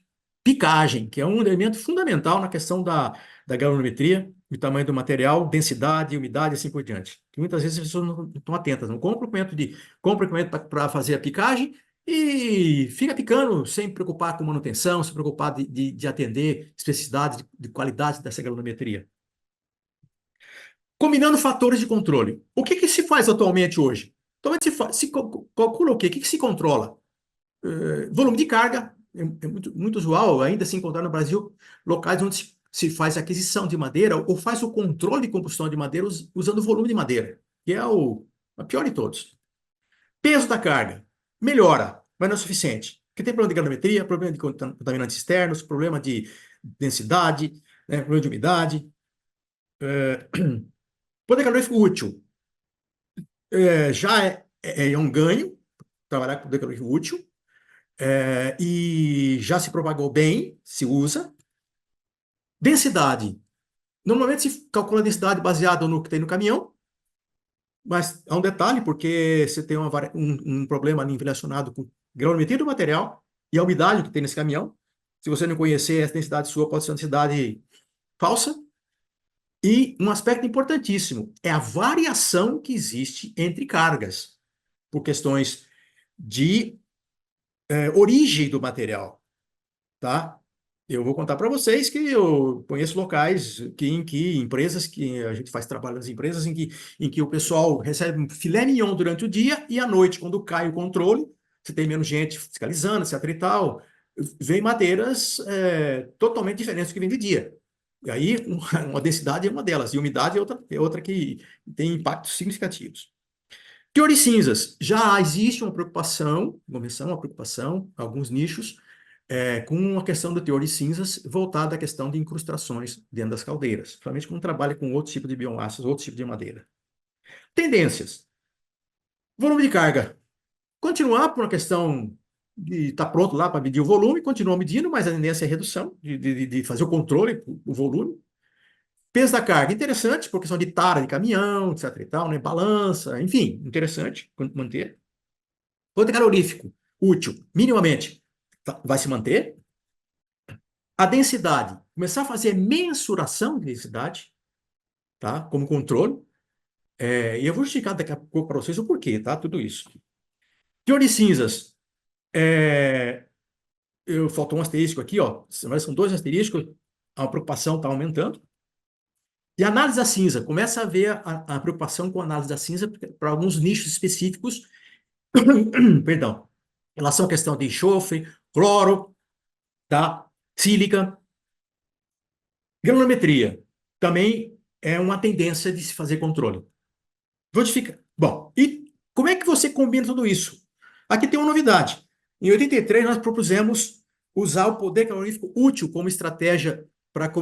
picagem, que é um elemento fundamental na questão da galvanometria, o tamanho do material, densidade, umidade e assim por diante. Que muitas vezes as pessoas não estão atentas, não compram equipamento para fazer a picagem e fica picando sem preocupar com manutenção, sem preocupar de atender especificidades de qualidade dessa galvanometria. Combinando fatores de controle. O que se faz atualmente hoje? Atualmente se calcula o quê? O que se controla? Volume de carga. É muito usual ainda se encontrar no Brasil locais onde se faz aquisição de madeira ou faz o controle de combustão de madeira usando o volume de madeira, que é a pior de todos. Peso da carga. Melhora, mas não é suficiente. Porque tem problema de granulometria, problema de contaminantes externos, problema de densidade, né, problema de umidade. Poder calórico útil. Já é um ganho trabalhar com poder calórico útil. E já se propagou bem, se usa. Densidade. Normalmente se calcula a densidade baseada no que tem no caminhão, mas há um detalhe, porque você tem um problema ali relacionado com a granulometria do material e a umidade que tem nesse caminhão. Se você não conhecer essa densidade sua, pode ser uma densidade falsa. E um aspecto importantíssimo é a variação que existe entre cargas, por questões de origem do material, tá? Eu vou contar para vocês que eu conheço locais em que empresas, que a gente faz trabalho nas empresas, em que o pessoal recebe um filé mignon durante o dia e à noite, quando cai o controle, você tem menos gente fiscalizando, etc e tal, vem madeiras totalmente diferentes do que vem de dia. E aí, uma densidade é uma delas, e umidade é outra que tem impactos significativos. Teor de cinzas. Já existe uma preocupação, alguns nichos, com a questão do teor de cinzas voltada à questão de incrustações dentro das caldeiras, principalmente quando trabalha com outro tipo de biomassas, outro tipo de madeira. Tendências. Volume de carga. Continuar por uma questão de estar pronto lá para medir o volume, continua medindo, mas a tendência é redução, de fazer o controle, o volume. Peso da carga, interessante, por questão de tara de caminhão, etc e tal, né? Balança, enfim, interessante manter. Poder calorífico, útil, minimamente, vai se manter. A densidade, começar a fazer mensuração de densidade, tá? Como controle. E eu vou explicar daqui a pouco para vocês o porquê, tá? Tudo isso. Teor de cinzas. Faltou um asterisco aqui, ó. Mas são dois asteriscos. A preocupação está aumentando. E a análise da cinza. Começa a ver a preocupação com a análise da cinza para alguns nichos específicos. Perdão. Em relação à questão de enxofre, cloro, tá? Sílica. Granulometria. Também é uma tendência de se fazer controle. Justifica. Bom, e como é que você combina tudo isso? Aqui tem uma novidade. Em 83, nós propusemos usar o poder calorífico útil como estratégia para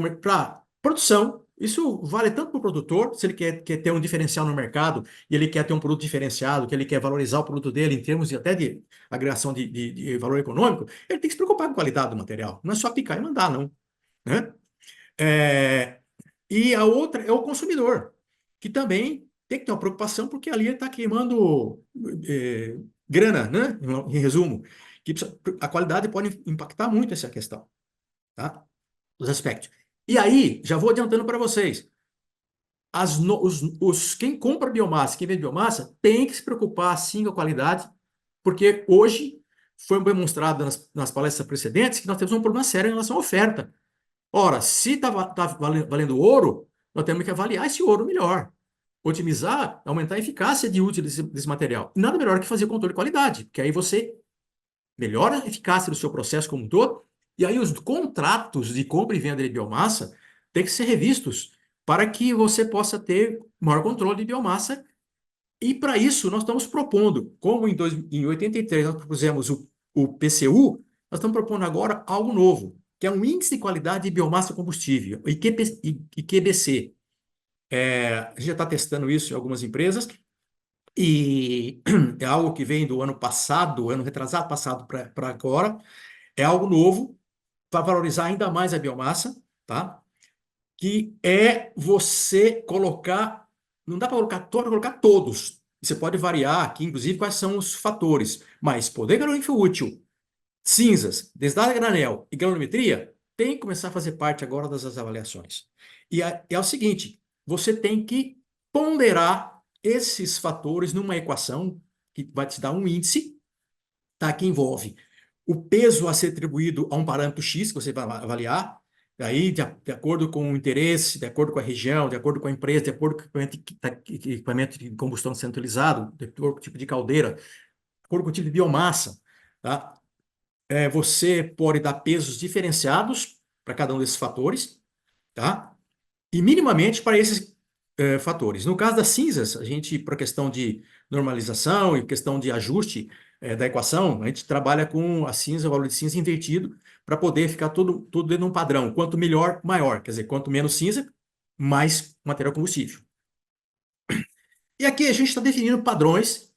produção. Isso vale tanto para o produtor, se ele quer ter um diferencial no mercado, e ele quer ter um produto diferenciado, que ele quer valorizar o produto dele em termos até de agregação de valor econômico, ele tem que se preocupar com a qualidade do material. Não é só picar e mandar, não. Né? E a outra é o consumidor, que também tem que ter uma preocupação, porque ali ele está queimando grana, né? Em resumo, que a qualidade pode impactar muito essa questão, tá? Os aspectos. E aí, já vou adiantando para vocês, quem compra biomassa, quem vende biomassa, tem que se preocupar sim com a qualidade, porque hoje foi demonstrado nas palestras precedentes que nós temos um problema sério em relação à oferta. Ora, se está valendo ouro, nós temos que avaliar esse ouro melhor. Otimizar, aumentar a eficácia de uso desse material. Nada melhor que fazer controle de qualidade, porque aí você melhora a eficácia do seu processo como um todo, e aí os contratos de compra e venda de biomassa têm que ser revistos para que você possa ter maior controle de biomassa. E para isso nós estamos propondo, como em 83 nós propusemos o PCU, nós estamos propondo agora algo novo, que é um índice de qualidade de biomassa combustível, o IQBC. A gente já está testando isso em algumas empresas, e é algo que vem do ano passado, ano retrasado passado para agora, é algo novo para valorizar ainda mais a biomassa, tá? Que é você colocar, não dá para colocar todos, você pode variar aqui, inclusive, quais são os fatores, mas poder calorífico útil, cinzas, densidade de granel e granulometria tem que começar a fazer parte agora das avaliações. E é o seguinte, você tem que ponderar esses fatores numa equação que vai te dar um índice, tá, que envolve o peso a ser atribuído a um parâmetro X que você vai avaliar, aí de acordo com o interesse, de acordo com a região, de acordo com a empresa, de acordo com o equipamento de combustão sendo utilizado, de acordo com o tipo de caldeira, de acordo com o tipo de biomassa, tá? Você pode dar pesos diferenciados para cada um desses fatores, tá? E minimamente para esses fatores. No caso das cinzas, a gente, para questão de normalização e questão de ajuste da equação, a gente trabalha com a cinza, o valor de cinza invertido, para poder ficar tudo dentro de um padrão. Quanto melhor, maior. Quer dizer, quanto menos cinza, mais material combustível. E aqui a gente está definindo padrões,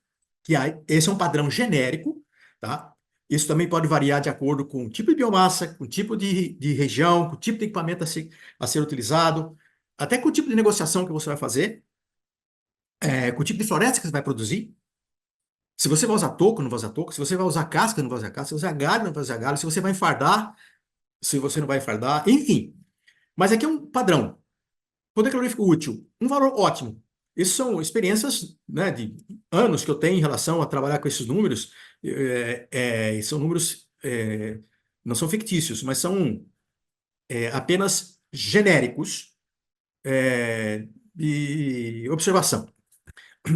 esse é um padrão genérico, tá? Isso também pode variar de acordo com o tipo de biomassa, com o tipo de região, com o tipo de equipamento a ser utilizado, até com o tipo de negociação que você vai fazer, com o tipo de floresta que você vai produzir. Se você vai usar toco, não vai usar toco. Se você vai usar casca, não vai usar casca. Se você vai usar galho, não vai usar galho. Se você vai enfardar, se você não vai enfardar. Enfim. Mas aqui é um padrão. Poder calorífico útil, um valor ótimo. Isso são experiências, né, de anos que eu tenho em relação a trabalhar com esses números. São números, não são fictícios, mas são apenas genéricos de observação.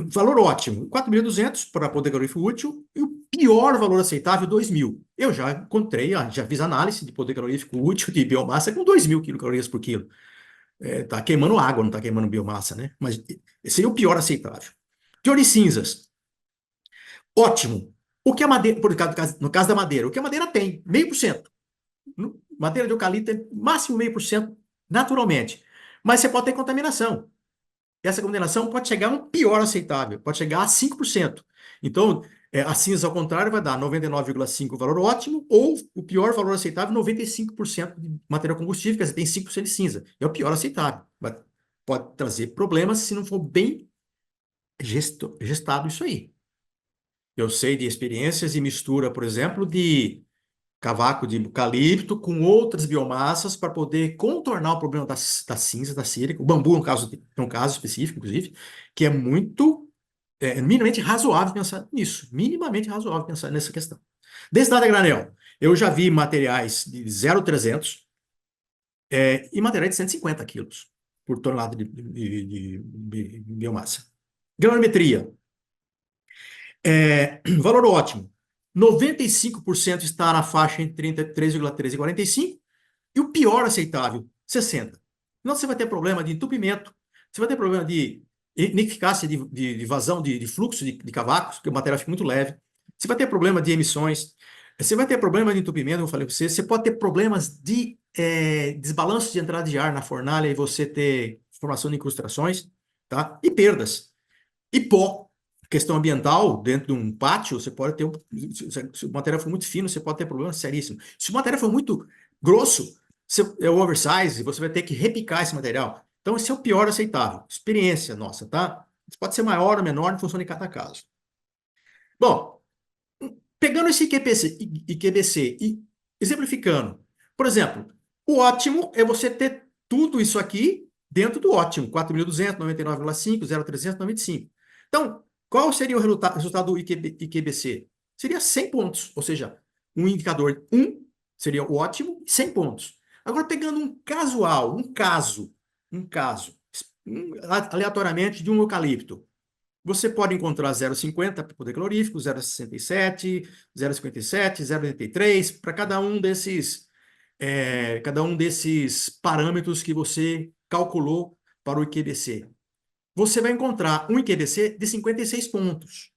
Valor ótimo, 4.200 para poder calorífico útil, e o pior valor aceitável, 2.000. Eu já encontrei, já fiz análise de poder calorífico útil de biomassa com 2.000 quilocalorias por quilo. Tá queimando água, não está queimando biomassa, né? Mas seria o pior aceitável. Teor de cinzas. Ótimo. O que a madeira, no caso da madeira, o que a madeira tem? 0,5%. Madeira de eucalipto é máximo 0,5% naturalmente. Mas você pode ter contaminação. Essa condenação pode chegar a um pior aceitável, pode chegar a 5%. Então, a cinza, ao contrário, vai dar 99,5% valor ótimo, ou o pior valor aceitável, 95% de material combustível, quer dizer, tem 5% de cinza. É o pior aceitável. Pode trazer problemas se não for bem gestado isso aí. Eu sei de experiências de mistura, por exemplo, de cavaco de eucalipto com outras biomassas para poder contornar o problema da cinza, da sílica. O bambu é um caso específico, inclusive, que é minimamente razoável pensar nisso. Minimamente razoável pensar nessa questão. Densidade a granel. Eu já vi materiais de 0,300 e materiais de 150 quilos por tonelada de biomassa. Granometria. Valor ótimo. 95% está na faixa entre 33,13 e 45, e o pior aceitável, 60. Não, você vai ter problema de entupimento, você vai ter problema de ineficácia de vazão de fluxo de cavacos, porque o material fica muito leve. Você vai ter problema de emissões, você vai ter problema de entupimento, como eu falei para você pode ter problemas de desbalanço de entrada de ar na fornalha e você ter formação de incrustações, tá? E perdas. E pó. Questão ambiental, dentro de um pátio, você pode ter se o material for muito fino, você pode ter problema seríssimo. Se o material for muito grosso, é o oversize, você vai ter que repicar esse material. Então, esse é o pior aceitável. Experiência nossa, tá? Isso pode ser maior ou menor em função de cada caso. Bom, pegando esse IQBC e exemplificando, por exemplo, o ótimo é você ter tudo isso aqui dentro do ótimo, 4.200, 99,5, 0,300, 95. Então, qual seria o resultado do IQBC? Seria 100 pontos, ou seja, um indicador 1 seria o ótimo, 100 pontos. Agora, pegando um casual, um caso, aleatoriamente de um eucalipto, você pode encontrar 0,50 para poder calorífico, 0,67, 0,57, 0,83, para cada um desses parâmetros que você calculou para o IQBC. Você vai encontrar um IQBC de 56 pontos.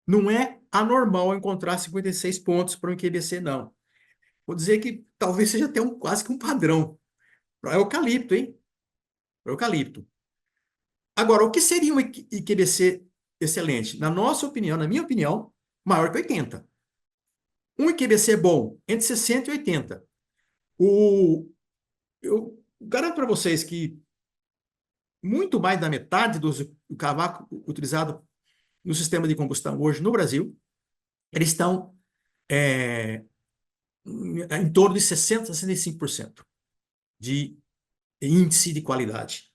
Não é anormal encontrar 56 pontos para um IQBC, não. Vou dizer que talvez seja até quase que um padrão. Para eucalipto, hein? Para eucalipto. Agora, o que seria um IQBC excelente? Na nossa opinião, na minha opinião, maior que 80. Um IQBC bom, entre 60 e 80. Eu garanto para vocês que muito mais da metade do cavaco utilizado no sistema de combustão hoje no Brasil, eles estão em torno de 60% a 65% de índice de qualidade,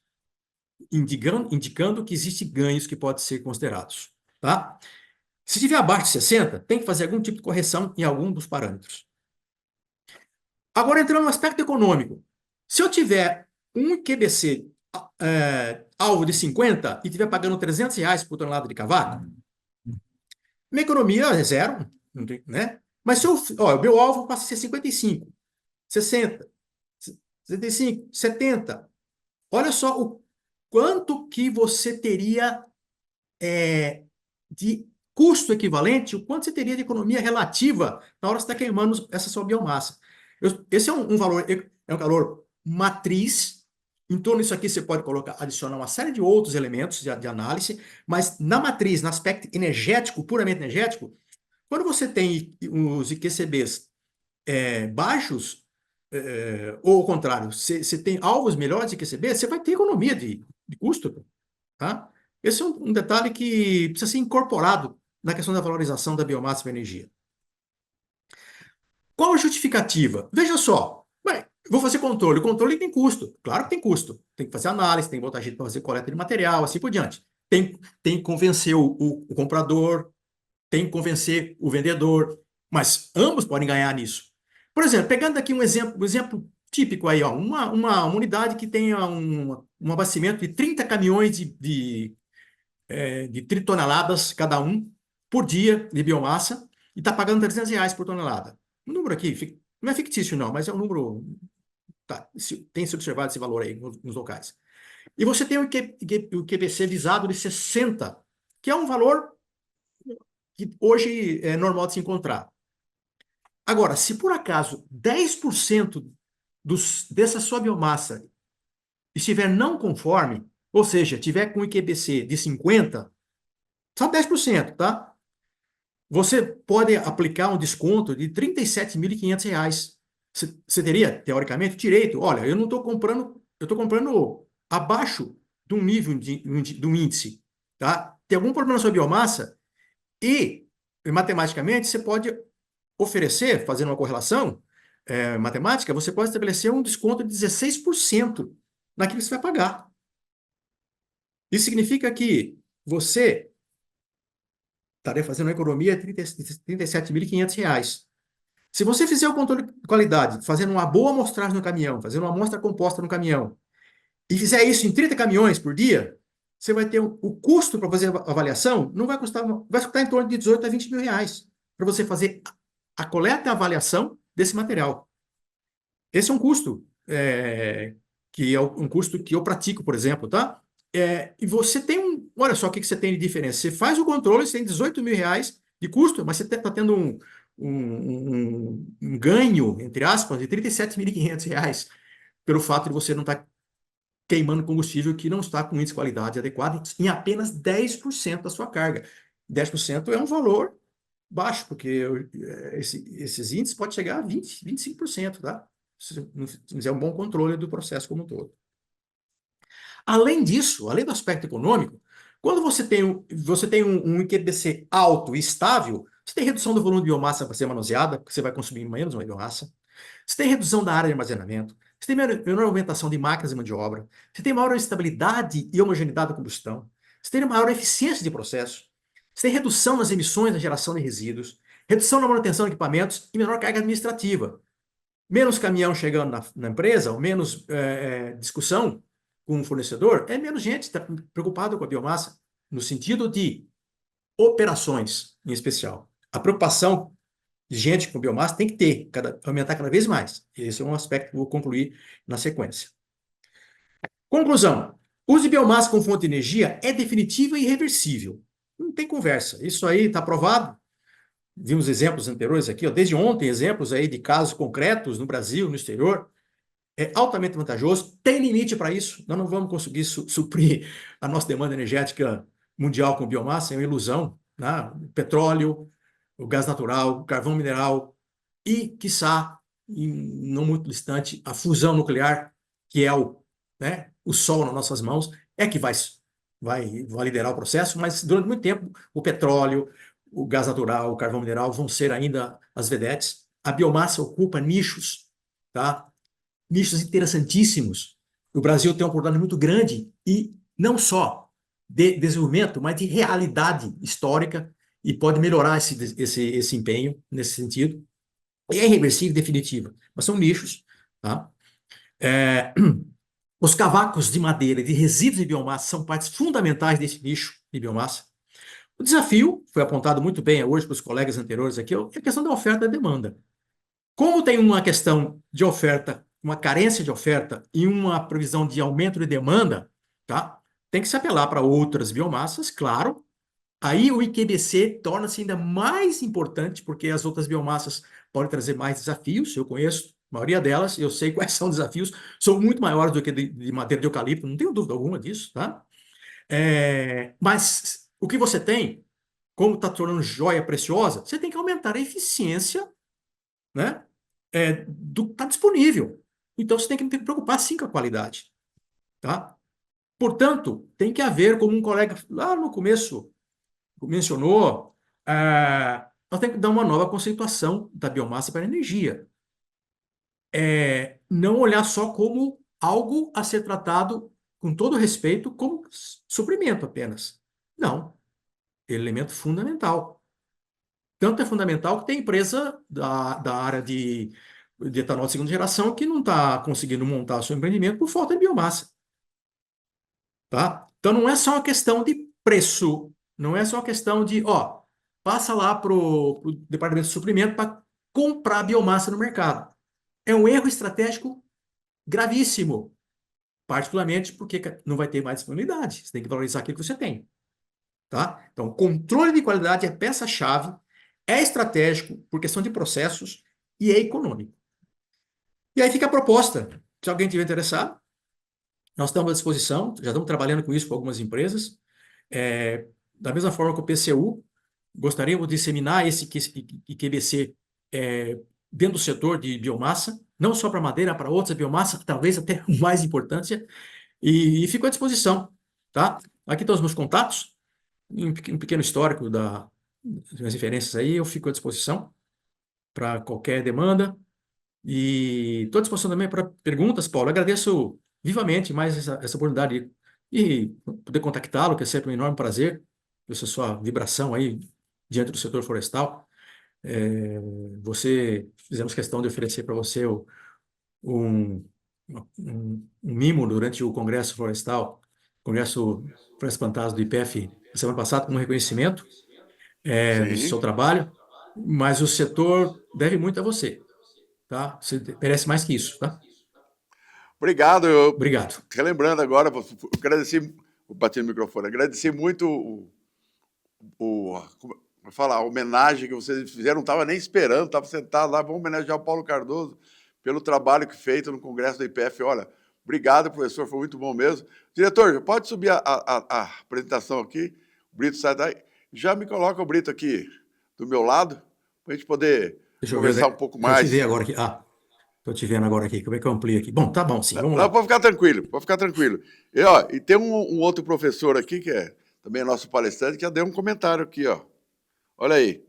indicando que existem ganhos que podem ser considerados. Tá? Se estiver abaixo de 60, tem que fazer algum tipo de correção em algum dos parâmetros. Agora, entrando no aspecto econômico. Se eu tiver um QBC alvo de 50 e estiver pagando R$300 por tonelada de cavaco, minha economia é zero, né? Mas se o meu alvo passa a ser 55, 60, 65, 70. Olha só o quanto que você teria de custo equivalente, o quanto você teria de economia relativa na hora que você está queimando essa sua biomassa. Esse é um valor, é um valor matriz. Em torno disso aqui você pode adicionar uma série de outros elementos de análise, mas na matriz, no aspecto energético, puramente energético, quando você tem os IQCBs baixos, ou ao contrário, você tem alvos melhores de IQCB, você vai ter economia de custo. Tá? Esse é um detalhe que precisa ser incorporado na questão da valorização da biomassa para energia. Qual a justificativa? Veja só, vou fazer controle. O controle tem custo. Claro que tem custo. Tem que fazer análise, tem que botar gente para fazer coleta de material, assim por diante. Tem que convencer o comprador, tem que convencer o vendedor, mas ambos podem ganhar nisso. Por exemplo, pegando aqui um exemplo típico aí, ó, uma unidade que tenha um abastecimento de 30 caminhões de tritoneladas cada um por dia de biomassa e está pagando R$300 por tonelada. O número aqui não é fictício, não, mas é um número. Tem se observado esse valor aí nos locais. E você tem o QBC visado de 60, que é um valor que hoje é normal de se encontrar. Agora, se por acaso 10% dessa sua biomassa estiver não conforme, ou seja, tiver com IQBC de 50, só 10%, tá? Você pode aplicar um desconto de R$37.500. Você teria, teoricamente, direito. Olha, eu não estou comprando, eu estou comprando abaixo de um nível de um índice. Tá? Tem algum problema na sua biomassa e, matematicamente, você pode oferecer, fazendo uma correlação matemática, você pode estabelecer um desconto de 16% naquilo que você vai pagar. Isso significa que você estaria fazendo uma economia de R$ 37.500. Se você fizer o controle de qualidade, fazendo uma boa amostragem no caminhão, fazendo uma amostra composta no caminhão, e fizer isso em 30 caminhões por dia, você vai ter o custo para fazer a avaliação, não vai custar, vai custar em torno de 18 a 20 mil reais para você fazer a coleta e a avaliação desse material. Esse é um custo, que é um custo que eu pratico, por exemplo, tá? E você tem olha só o que você tem de diferença. Você faz o controle, você tem 18 mil reais de custo, mas você está tendo um ganho, entre aspas, de 37.500 reais, pelo fato de você não estar queimando combustível que não está com índice de qualidade adequado em apenas 10% da sua carga. 10% é um valor baixo, porque esses índices podem chegar a 20, 25%, tá? Se não fizer um bom controle do processo como um todo. Além disso, além do aspecto econômico, quando você tem um IQBC alto e estável, você tem redução do volume de biomassa para ser manuseada, porque você vai consumir menos uma biomassa. Você tem redução da área de armazenamento. Você tem menor movimentação de máquinas e mão de obra. Você tem maior estabilidade e homogeneidade da combustão. Você tem maior eficiência de processo. Você tem redução nas emissões da geração de resíduos. Redução na manutenção de equipamentos e menor carga administrativa. Menos caminhão chegando na empresa, ou menos discussão com o fornecedor, é menos gente preocupada com a biomassa, no sentido de operações, em especial. A preocupação de gente com biomassa tem que ter, aumentar cada vez mais. Esse é um aspecto que eu vou concluir na sequência. Conclusão. O uso de biomassa como fonte de energia é definitivo e irreversível. Não tem conversa. Isso aí está provado. Vimos exemplos anteriores aqui, ó, desde ontem, exemplos aí de casos concretos no Brasil, no exterior. É altamente vantajoso, tem limite para isso. Nós não vamos conseguir suprir a nossa demanda energética mundial com biomassa, é uma ilusão. Né? O petróleo, o gás natural, o carvão mineral e, quiçá, não muito distante, a fusão nuclear, que é o sol nas nossas mãos, é que vai liderar o processo, mas durante muito tempo o petróleo, o gás natural, o carvão mineral vão ser ainda as vedetes. A biomassa ocupa nichos, tá? Nichos interessantíssimos. O Brasil tem uma oportunidade muito grande e não só de desenvolvimento, mas de realidade histórica e pode melhorar esse empenho nesse sentido. E é irreversível e definitiva, mas são nichos. Tá? Os cavacos de madeira e de resíduos de biomassa são partes fundamentais desse nicho de biomassa. O desafio, foi apontado muito bem hoje para os colegas anteriores aqui, é a questão da oferta e da demanda. Como tem uma questão de oferta, uma carência de oferta e uma previsão de aumento de demanda, tá? Tem que se apelar para outras biomassas, claro. Aí o IQBC torna-se ainda mais importante, porque as outras biomassas podem trazer mais desafios. Eu conheço a maioria delas, eu sei quais são os desafios, são muito maiores do que de madeira de eucalipto, não tenho dúvida alguma disso, tá? Mas o que você tem, como está tornando joia preciosa, você tem que aumentar a eficiência, né? Está disponível. Então, você tem que preocupar, sim, com a qualidade. Tá? Portanto, tem que haver, como um colega lá no começo mencionou, nós temos que dar uma nova conceituação da biomassa para a energia. Não olhar só como algo a ser tratado, com todo respeito, como suprimento apenas. Não. Elemento fundamental. Tanto é fundamental que tem empresa da área de etanol de segunda geração que não está conseguindo montar seu empreendimento por falta de biomassa. Tá? Então, não é só uma questão de preço, não é só uma questão de, passa lá para o departamento de suprimento para comprar biomassa no mercado. É um erro estratégico gravíssimo, particularmente porque não vai ter mais disponibilidade. Você tem que valorizar aquilo que você tem. Tá? Então, controle de qualidade é peça-chave, é estratégico por questão de processos e é econômico. E aí fica a proposta. Se alguém tiver interessado, nós estamos à disposição, já estamos trabalhando com isso com algumas empresas. Da mesma forma que o PCU, gostaríamos de disseminar esse IQBC dentro do setor de biomassa, não só para madeira, para outras biomassas, talvez até mais importância, e fico à disposição. Tá? Aqui estão os meus contatos, um pequeno histórico das referências aí, eu fico à disposição. para qualquer demanda. E estou à disposição também para perguntas, Paulo. Agradeço vivamente mais essa oportunidade e poder contactá-lo, que é sempre um enorme prazer, essa sua vibração aí diante do setor florestal. Fizemos questão de oferecer para você um, um mimo durante o Congresso Florestal, Congresso Florestas Plantadas do IPF, na semana passada, como reconhecimento do seu Sim. trabalho, mas o setor deve muito a você, tá? Você merece mais que isso, tá? Obrigado. Eu, Obrigado. relembrando agora, eu agradeci, vou bater no microfone, agradeci muito como eu falar, a homenagem que vocês fizeram, não estava nem esperando, estava sentado lá, vamos homenagear o Paulo Cardoso pelo trabalho que feito no Congresso da IPF. Olha, obrigado, professor, foi muito bom mesmo. Diretor, pode subir a apresentação aqui, o Brito sai daí. Já me coloca o Brito aqui do meu lado, para a gente poder Deixa eu ver, conversar um pouco deixa eu te ver mais. agora aqui. Estou te vendo agora aqui. Como é que eu amplio aqui? Bom, tá bom, sim, vamos Não, lá. pode ficar tranquilo, pode ficar tranquilo. E tem um outro professor aqui, que é também nosso palestrante, que já deu um comentário aqui, ó. Olha aí.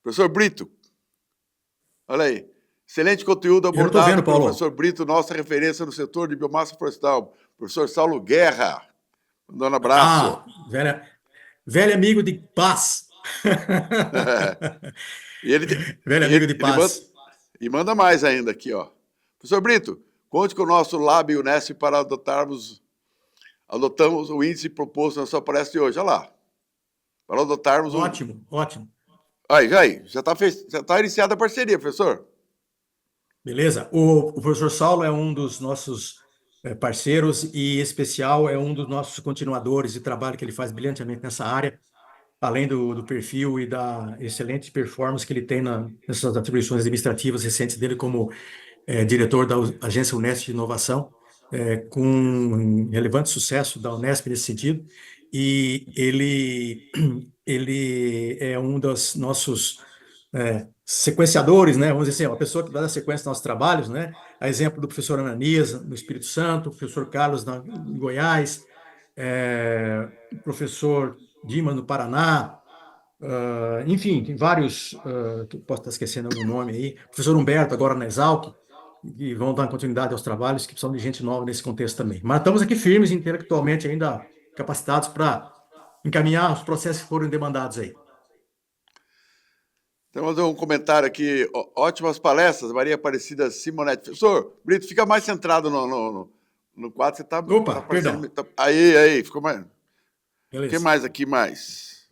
Professor Brito, olha aí. Excelente conteúdo Eu não estou abordado vendo, pelo Paulo. professor Brito, nossa referência no setor de biomassa florestal. Professor Saulo Guerra, mandando um abraço. Velho amigo de paz. E ele, Velho e amigo de ele paz. manda mais ainda aqui, ó. Professor Brito, conte com o nosso Lab Unesp para adotamos o índice proposto na sua palestra de hoje. Olha lá. Para adotarmos o. Ótimo, ótimo. Aí, já está iniciada a parceria, professor. Beleza? O professor Saulo é um dos nossos parceiros e, em especial, é um dos nossos continuadores de trabalho que ele faz brilhantemente nessa área, além do perfil e da excelente performance que ele tem nessas atribuições administrativas recentes dele como diretor da Agência Unesp de Inovação, com relevante sucesso da Unesp nesse sentido. E ele é um dos nossos sequenciadores, né? Vamos dizer assim, uma pessoa que dá a sequência dos nossos trabalhos, né? A exemplo do professor Ananias, no Espírito Santo, o professor Carlos, em Goiás, o professor Dimas, no Paraná, enfim, tem vários, que eu posso estar esquecendo algum nome aí, professor Humberto, agora na Exalc, e vão dar continuidade aos trabalhos que precisam de gente nova nesse contexto também. Mas estamos aqui firmes, intelectualmente ainda capacitados para encaminhar os processos que foram demandados aí. Temos um comentário aqui. Ótimas palestras, Maria Aparecida Simonetti. Professor Brito, fica mais centrado no quadro. Você está Opa, aparecendo. perdão. Aí, ficou mais. O que Beleza. mais aqui mais?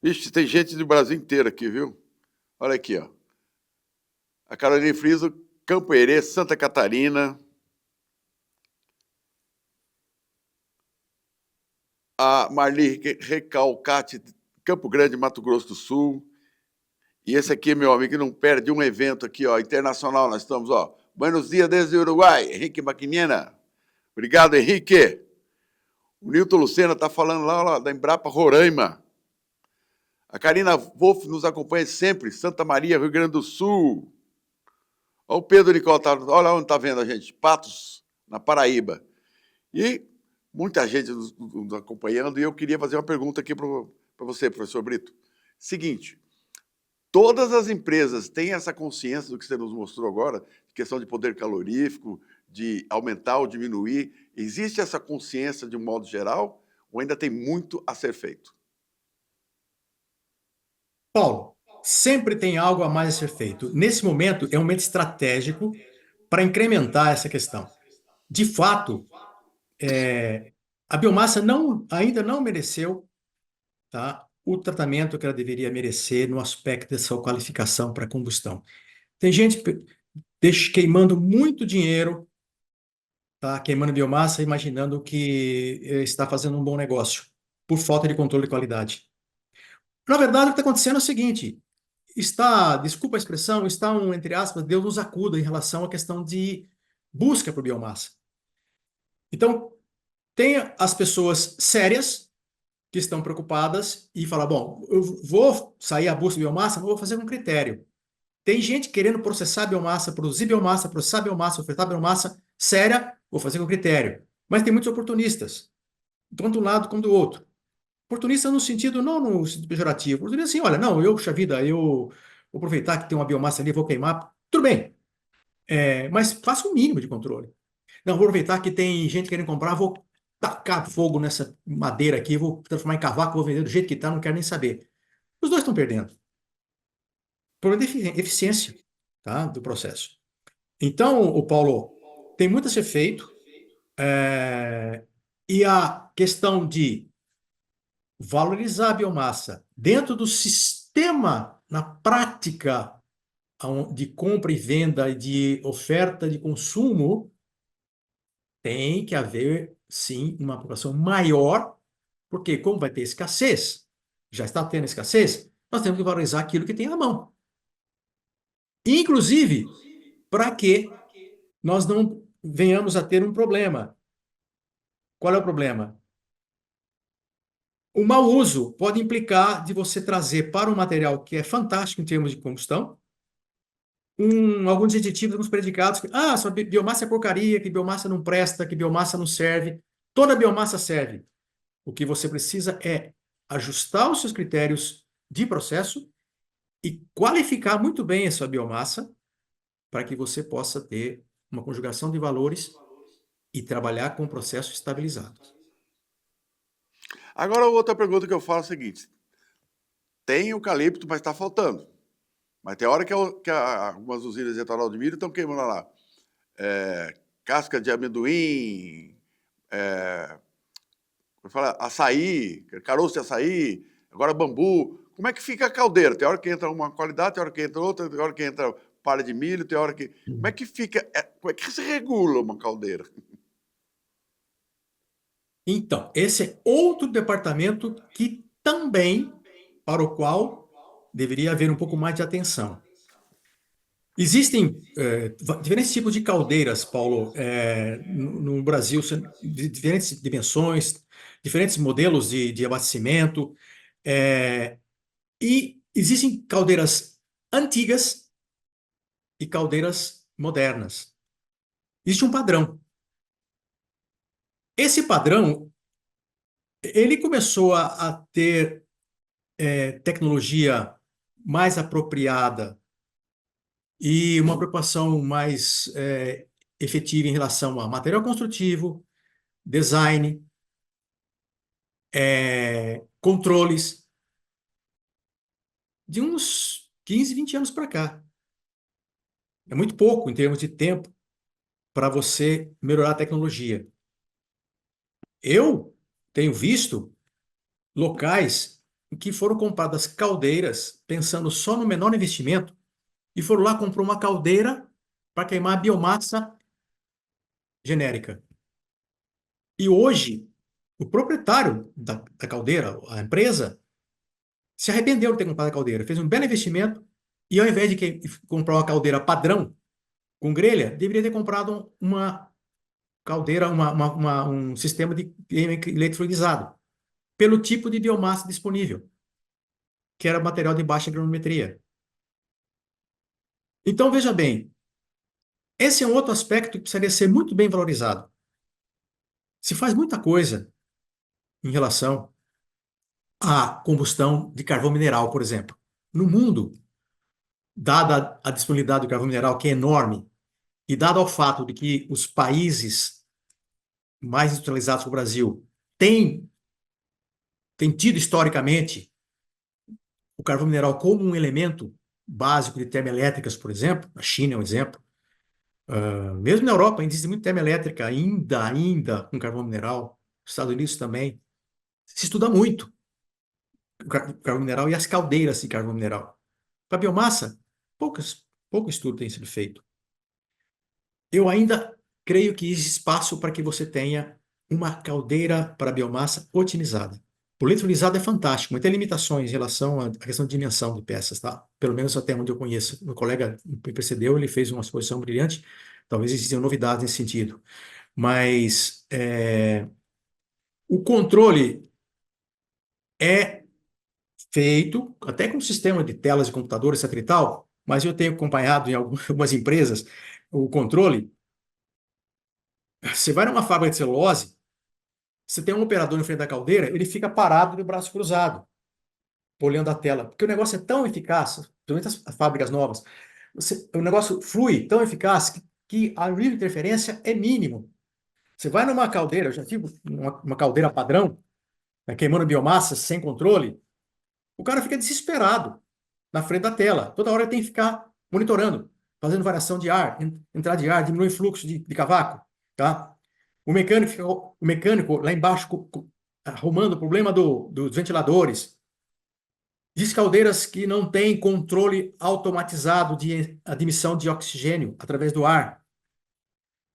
Vixe, tem gente do Brasil inteiro aqui, viu? Olha aqui, ó. A Carolina Friso, Campo Herê, Santa Catarina. A Marli Recalcate, Campo Grande, Mato Grosso do Sul. E esse aqui, meu amigo, que não perde um evento aqui, ó, internacional. Nós estamos, ó. Buenos dias desde o Uruguai, Henrique Maquinena. Obrigado, Henrique. O Nilton Lucena está falando lá da Embrapa Roraima. A Karina Wolff nos acompanha sempre, Santa Maria, Rio Grande do Sul. Olha o Pedro Nicol, olha onde está vendo a gente, Patos, na Paraíba. E muita gente nos acompanhando, e eu queria fazer uma pergunta aqui para você, professor Brito. Seguinte, todas as empresas têm essa consciência do que você nos mostrou agora, de questão de poder calorífico, de aumentar ou diminuir. Existe essa consciência de um modo geral, ou ainda tem muito a ser feito? Paulo, sempre tem algo a mais a ser feito. Nesse momento, é um momento estratégico para incrementar essa questão. De fato, a biomassa ainda não mereceu, tá, o tratamento que ela deveria merecer no aspecto dessa qualificação para combustão. Tem gente queimando muito dinheiro, tá, queimando biomassa, imaginando que está fazendo um bom negócio, por falta de controle de qualidade. Na verdade, o que está acontecendo é o seguinte: desculpa a expressão, entre aspas, Deus nos acuda em relação à questão de busca por biomassa. Então, tem as pessoas sérias que estão preocupadas e falam, bom, eu vou sair à busca de biomassa, mas vou fazer com critério. Tem gente querendo processar biomassa, produzir biomassa, processar biomassa, ofertar biomassa séria, vou fazer com critério. Mas tem muitos oportunistas, tanto de um lado como do outro. Oportunista no sentido, não no sentido pejorativo. Oportunista assim, olha, não, eu, puxa vida, eu vou aproveitar que tem uma biomassa ali, vou queimar. Tudo bem, mas faça o mínimo de controle. Não, vou aproveitar que tem gente querendo comprar, vou tacar fogo nessa madeira aqui, vou transformar em cavaco, vou vender do jeito que está, não quero nem saber. Os dois estão perdendo. Problema de eficiência, tá, do processo. Então, o Paulo, tem muito a ser feito, e a questão de valorizar a biomassa dentro do sistema, na prática, de compra e venda e de oferta de consumo, tem que haver, sim, uma apropriação maior, porque como vai ter escassez, já está tendo escassez, nós temos que valorizar aquilo que tem à mão. Inclusive, para que nós não venhamos a ter um problema. Qual é o problema? O mau uso pode implicar de você trazer para um material que é fantástico em termos de combustão, alguns adjetivos, alguns predicados, que, sua biomassa é porcaria, que biomassa não presta, que biomassa não serve. Toda biomassa serve. O que você precisa é ajustar os seus critérios de processo e qualificar muito bem a sua biomassa para que você possa ter uma conjugação de valores e trabalhar com processos estabilizados. Agora, outra pergunta que eu falo é a seguinte: tem eucalipto, mas está faltando. Mas tem hora que algumas usinas de etanol de milho estão queimando lá. Casca de amendoim, açaí, caroço de açaí, agora bambu. Como é que fica a caldeira? Tem hora que entra uma qualidade, tem hora que entra outra, tem hora que entra palha de milho, tem hora que... Como é que fica? Como é que se regula uma caldeira? Então, esse é outro departamento que também, para o qual deveria haver um pouco mais de atenção. Existem diferentes tipos de caldeiras, Paulo, no Brasil, de diferentes dimensões, diferentes modelos de abastecimento, e existem caldeiras antigas e caldeiras modernas. Existe um padrão. Esse padrão, ele começou a ter tecnologia mais apropriada e uma preocupação mais efetiva em relação a material construtivo, design, controles, de uns 15, 20 anos para cá. É muito pouco em termos de tempo para você melhorar a tecnologia. Eu tenho visto locais em que foram compradas caldeiras pensando só no menor investimento e foram lá comprar uma caldeira para queimar biomassa genérica. E hoje, o proprietário da caldeira, a empresa, se arrependeu de ter comprado a caldeira, fez um belo investimento e ao invés de comprar uma caldeira padrão com grelha, deveria ter comprado uma caldeira, um sistema de leite fluidizado, pelo tipo de biomassa disponível, que era material de baixa granulometria. Então, veja bem, esse é um outro aspecto que precisaria ser muito bem valorizado. Se faz muita coisa em relação à combustão de carvão mineral, por exemplo. No mundo, dada a disponibilidade do carvão mineral, que é enorme, e dado ao fato de que os países mais industrializados que o Brasil têm tido historicamente o carvão mineral como um elemento básico de termoelétricas, por exemplo, a China é um exemplo, mesmo na Europa ainda existe muita termoelétrica, ainda com carvão mineral, nos Estados Unidos também, se estuda muito o carvão mineral e as caldeiras de carvão mineral. Para biomassa, pouco estudo tem sido feito. Eu ainda creio que existe espaço para que você tenha uma caldeira para biomassa otimizada. O eletrolizado é fantástico, mas tem limitações em relação à questão de dimensão de peças, tá? Pelo menos até onde eu conheço. Meu colega me precedeu, ele fez uma exposição brilhante. Talvez existam novidades nesse sentido. Mas o controle é feito, até com sistema de telas de computadores satelital, mas eu tenho acompanhado em algumas empresas o controle. Você vai numa fábrica de celulose, Você tem um operador em frente da caldeira, ele fica parado de braço cruzado, olhando a tela, porque o negócio é tão eficaz, principalmente as fábricas novas, o negócio flui tão eficaz que a nível de interferência é mínimo. Você vai numa caldeira, eu já tive uma caldeira padrão, né, queimando biomassa sem controle, o cara fica desesperado na frente da tela. Toda hora ele tem que ficar monitorando, fazendo variação de ar, entrada de ar, diminuir o fluxo de cavaco, tá? O mecânico lá embaixo arrumando o problema dos ventiladores. Diz caldeiras que não têm controle automatizado de admissão de oxigênio através do ar.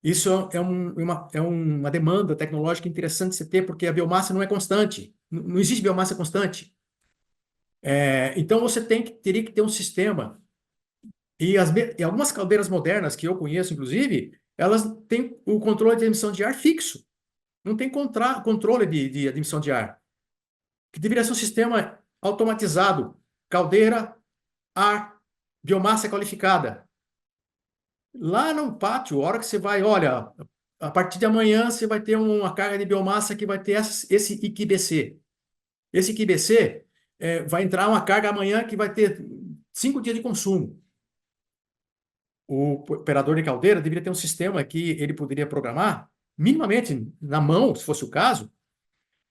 Isso é uma demanda tecnológica interessante você ter, porque a biomassa não é constante. Não existe biomassa constante. Então você teria que ter um sistema. E algumas caldeiras modernas que eu conheço, inclusive, elas têm o controle de emissão de ar fixo. Não tem controle de admissão de ar. Que deveria ser um sistema automatizado. Caldeira, ar, biomassa qualificada. Lá no pátio, a hora que você vai, olha, a partir de amanhã você vai ter uma carga de biomassa que vai ter esse IQBC. Esse IQBC vai entrar uma carga amanhã que vai ter 5 dias de consumo. O operador de caldeira deveria ter um sistema que ele poderia programar minimamente na mão, se fosse o caso,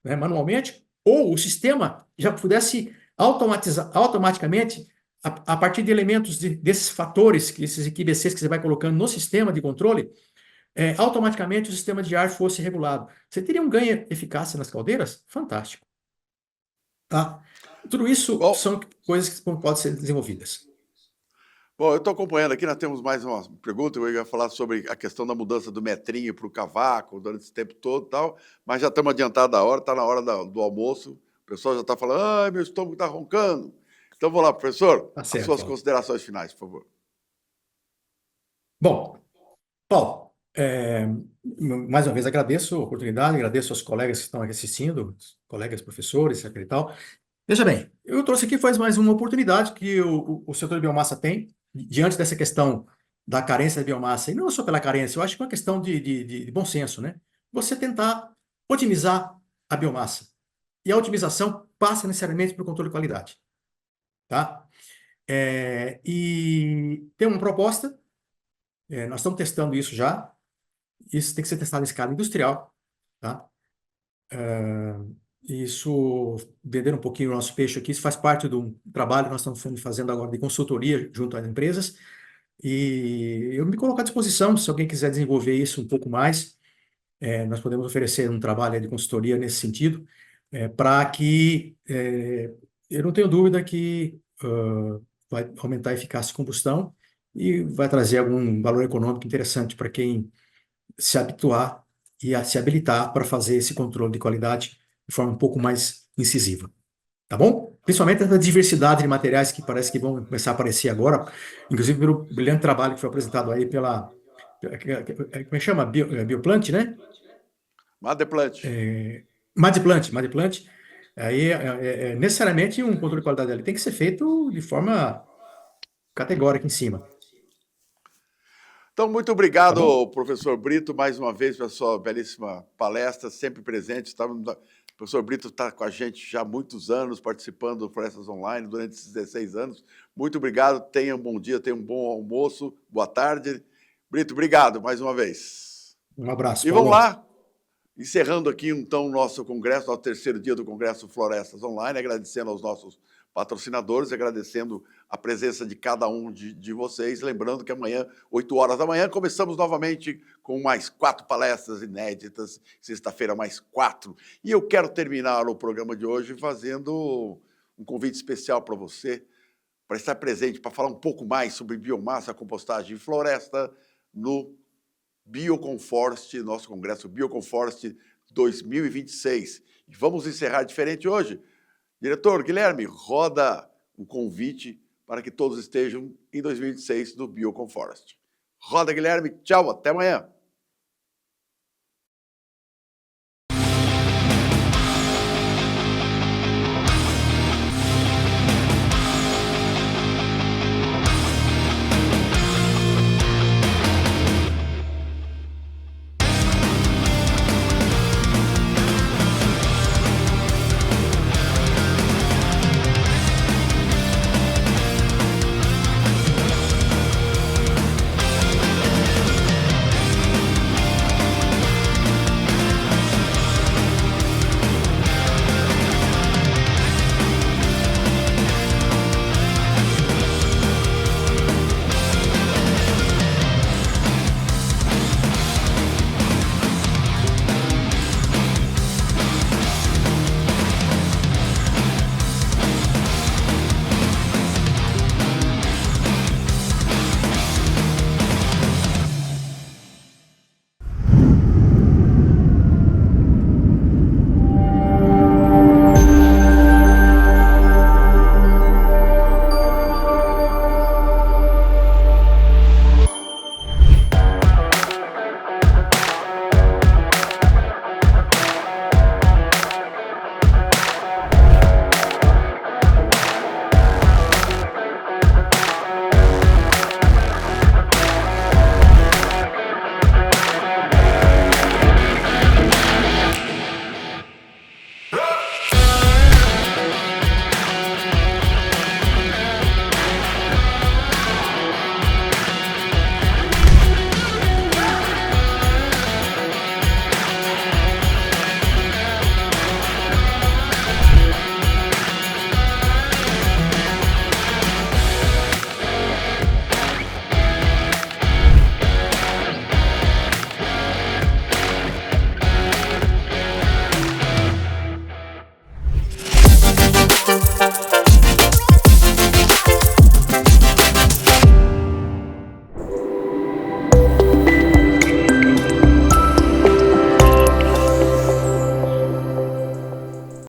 né, manualmente, ou o sistema já pudesse automatizar automaticamente a partir de elementos desses fatores, esses IQBCs que você vai colocando no sistema de controle, automaticamente o sistema de ar fosse regulado. Você teria um ganho de eficácia nas caldeiras? Fantástico. Tá? Tudo isso Bom, são coisas que podem ser desenvolvidas. eu estou acompanhando aqui, nós temos mais uma pergunta, eu ia falar sobre a questão da mudança do metrinho para o cavaco durante esse tempo todo e tal, mas já estamos adiantados da hora, está na hora do almoço, o pessoal já está falando, ai, meu estômago está roncando. Então, vou lá, professor, Tá as certo, suas Paulo. considerações finais, por favor. Bom, Paulo, mais uma vez agradeço a oportunidade, agradeço aos colegas que estão aqui assistindo, colegas professores, etc. e tal. Veja bem, eu trouxe aqui faz mais uma oportunidade que o setor de biomassa tem, diante dessa questão da carência de biomassa, e não só pela carência, eu acho que é uma questão de bom senso, né? Você tentar otimizar a biomassa. E a otimização passa necessariamente pelo controle de qualidade, tá? E tem uma proposta, nós estamos testando isso já, isso tem que ser testado em escala industrial, tá? Isso, vender um pouquinho o nosso peixe aqui, isso faz parte do trabalho que nós estamos fazendo agora de consultoria junto às empresas. E eu me coloco à disposição, se alguém quiser desenvolver isso um pouco mais, nós podemos oferecer um trabalho de consultoria nesse sentido, para que eu não tenho dúvida que vai aumentar a eficácia de combustão e vai trazer algum valor econômico interessante para quem se habituar e a se habilitar para fazer esse controle de qualidade de forma um pouco mais incisiva. Tá bom? Principalmente essa diversidade de materiais que parece que vão começar a aparecer agora, inclusive pelo brilhante trabalho que foi apresentado aí como é que chama? Bioplant, né? Madeplant. Madplant. Aí, necessariamente, um controle de qualidade ali tem que ser feito de forma categórica em cima. Então, muito Tá bom? obrigado, professor Brito, mais uma vez, pela sua belíssima palestra, sempre presente. O professor Brito está com a gente já há muitos anos, participando do Florestas Online durante esses 16 anos. Muito obrigado, tenha um bom dia, tenha um bom almoço, boa tarde. Brito, obrigado mais uma vez. Um abraço, E vamos Paulo. lá, encerrando aqui, então, o nosso congresso, o terceiro dia do Congresso Florestas Online, agradecendo aos nossos patrocinadores, agradecendo a presença de cada um de vocês. Lembrando que amanhã, 8 horas da manhã, começamos novamente com mais 4 palestras inéditas, sexta-feira mais 4. E eu quero terminar o programa de hoje fazendo um convite especial para você, para estar presente, para falar um pouco mais sobre biomassa, compostagem e floresta no Bioconforest, nosso congresso Bioconforest 2026. E vamos encerrar diferente hoje. Diretor Guilherme, roda o convite para que todos estejam em 2026 no Bioconforest. Roda, Guilherme. Tchau, até amanhã.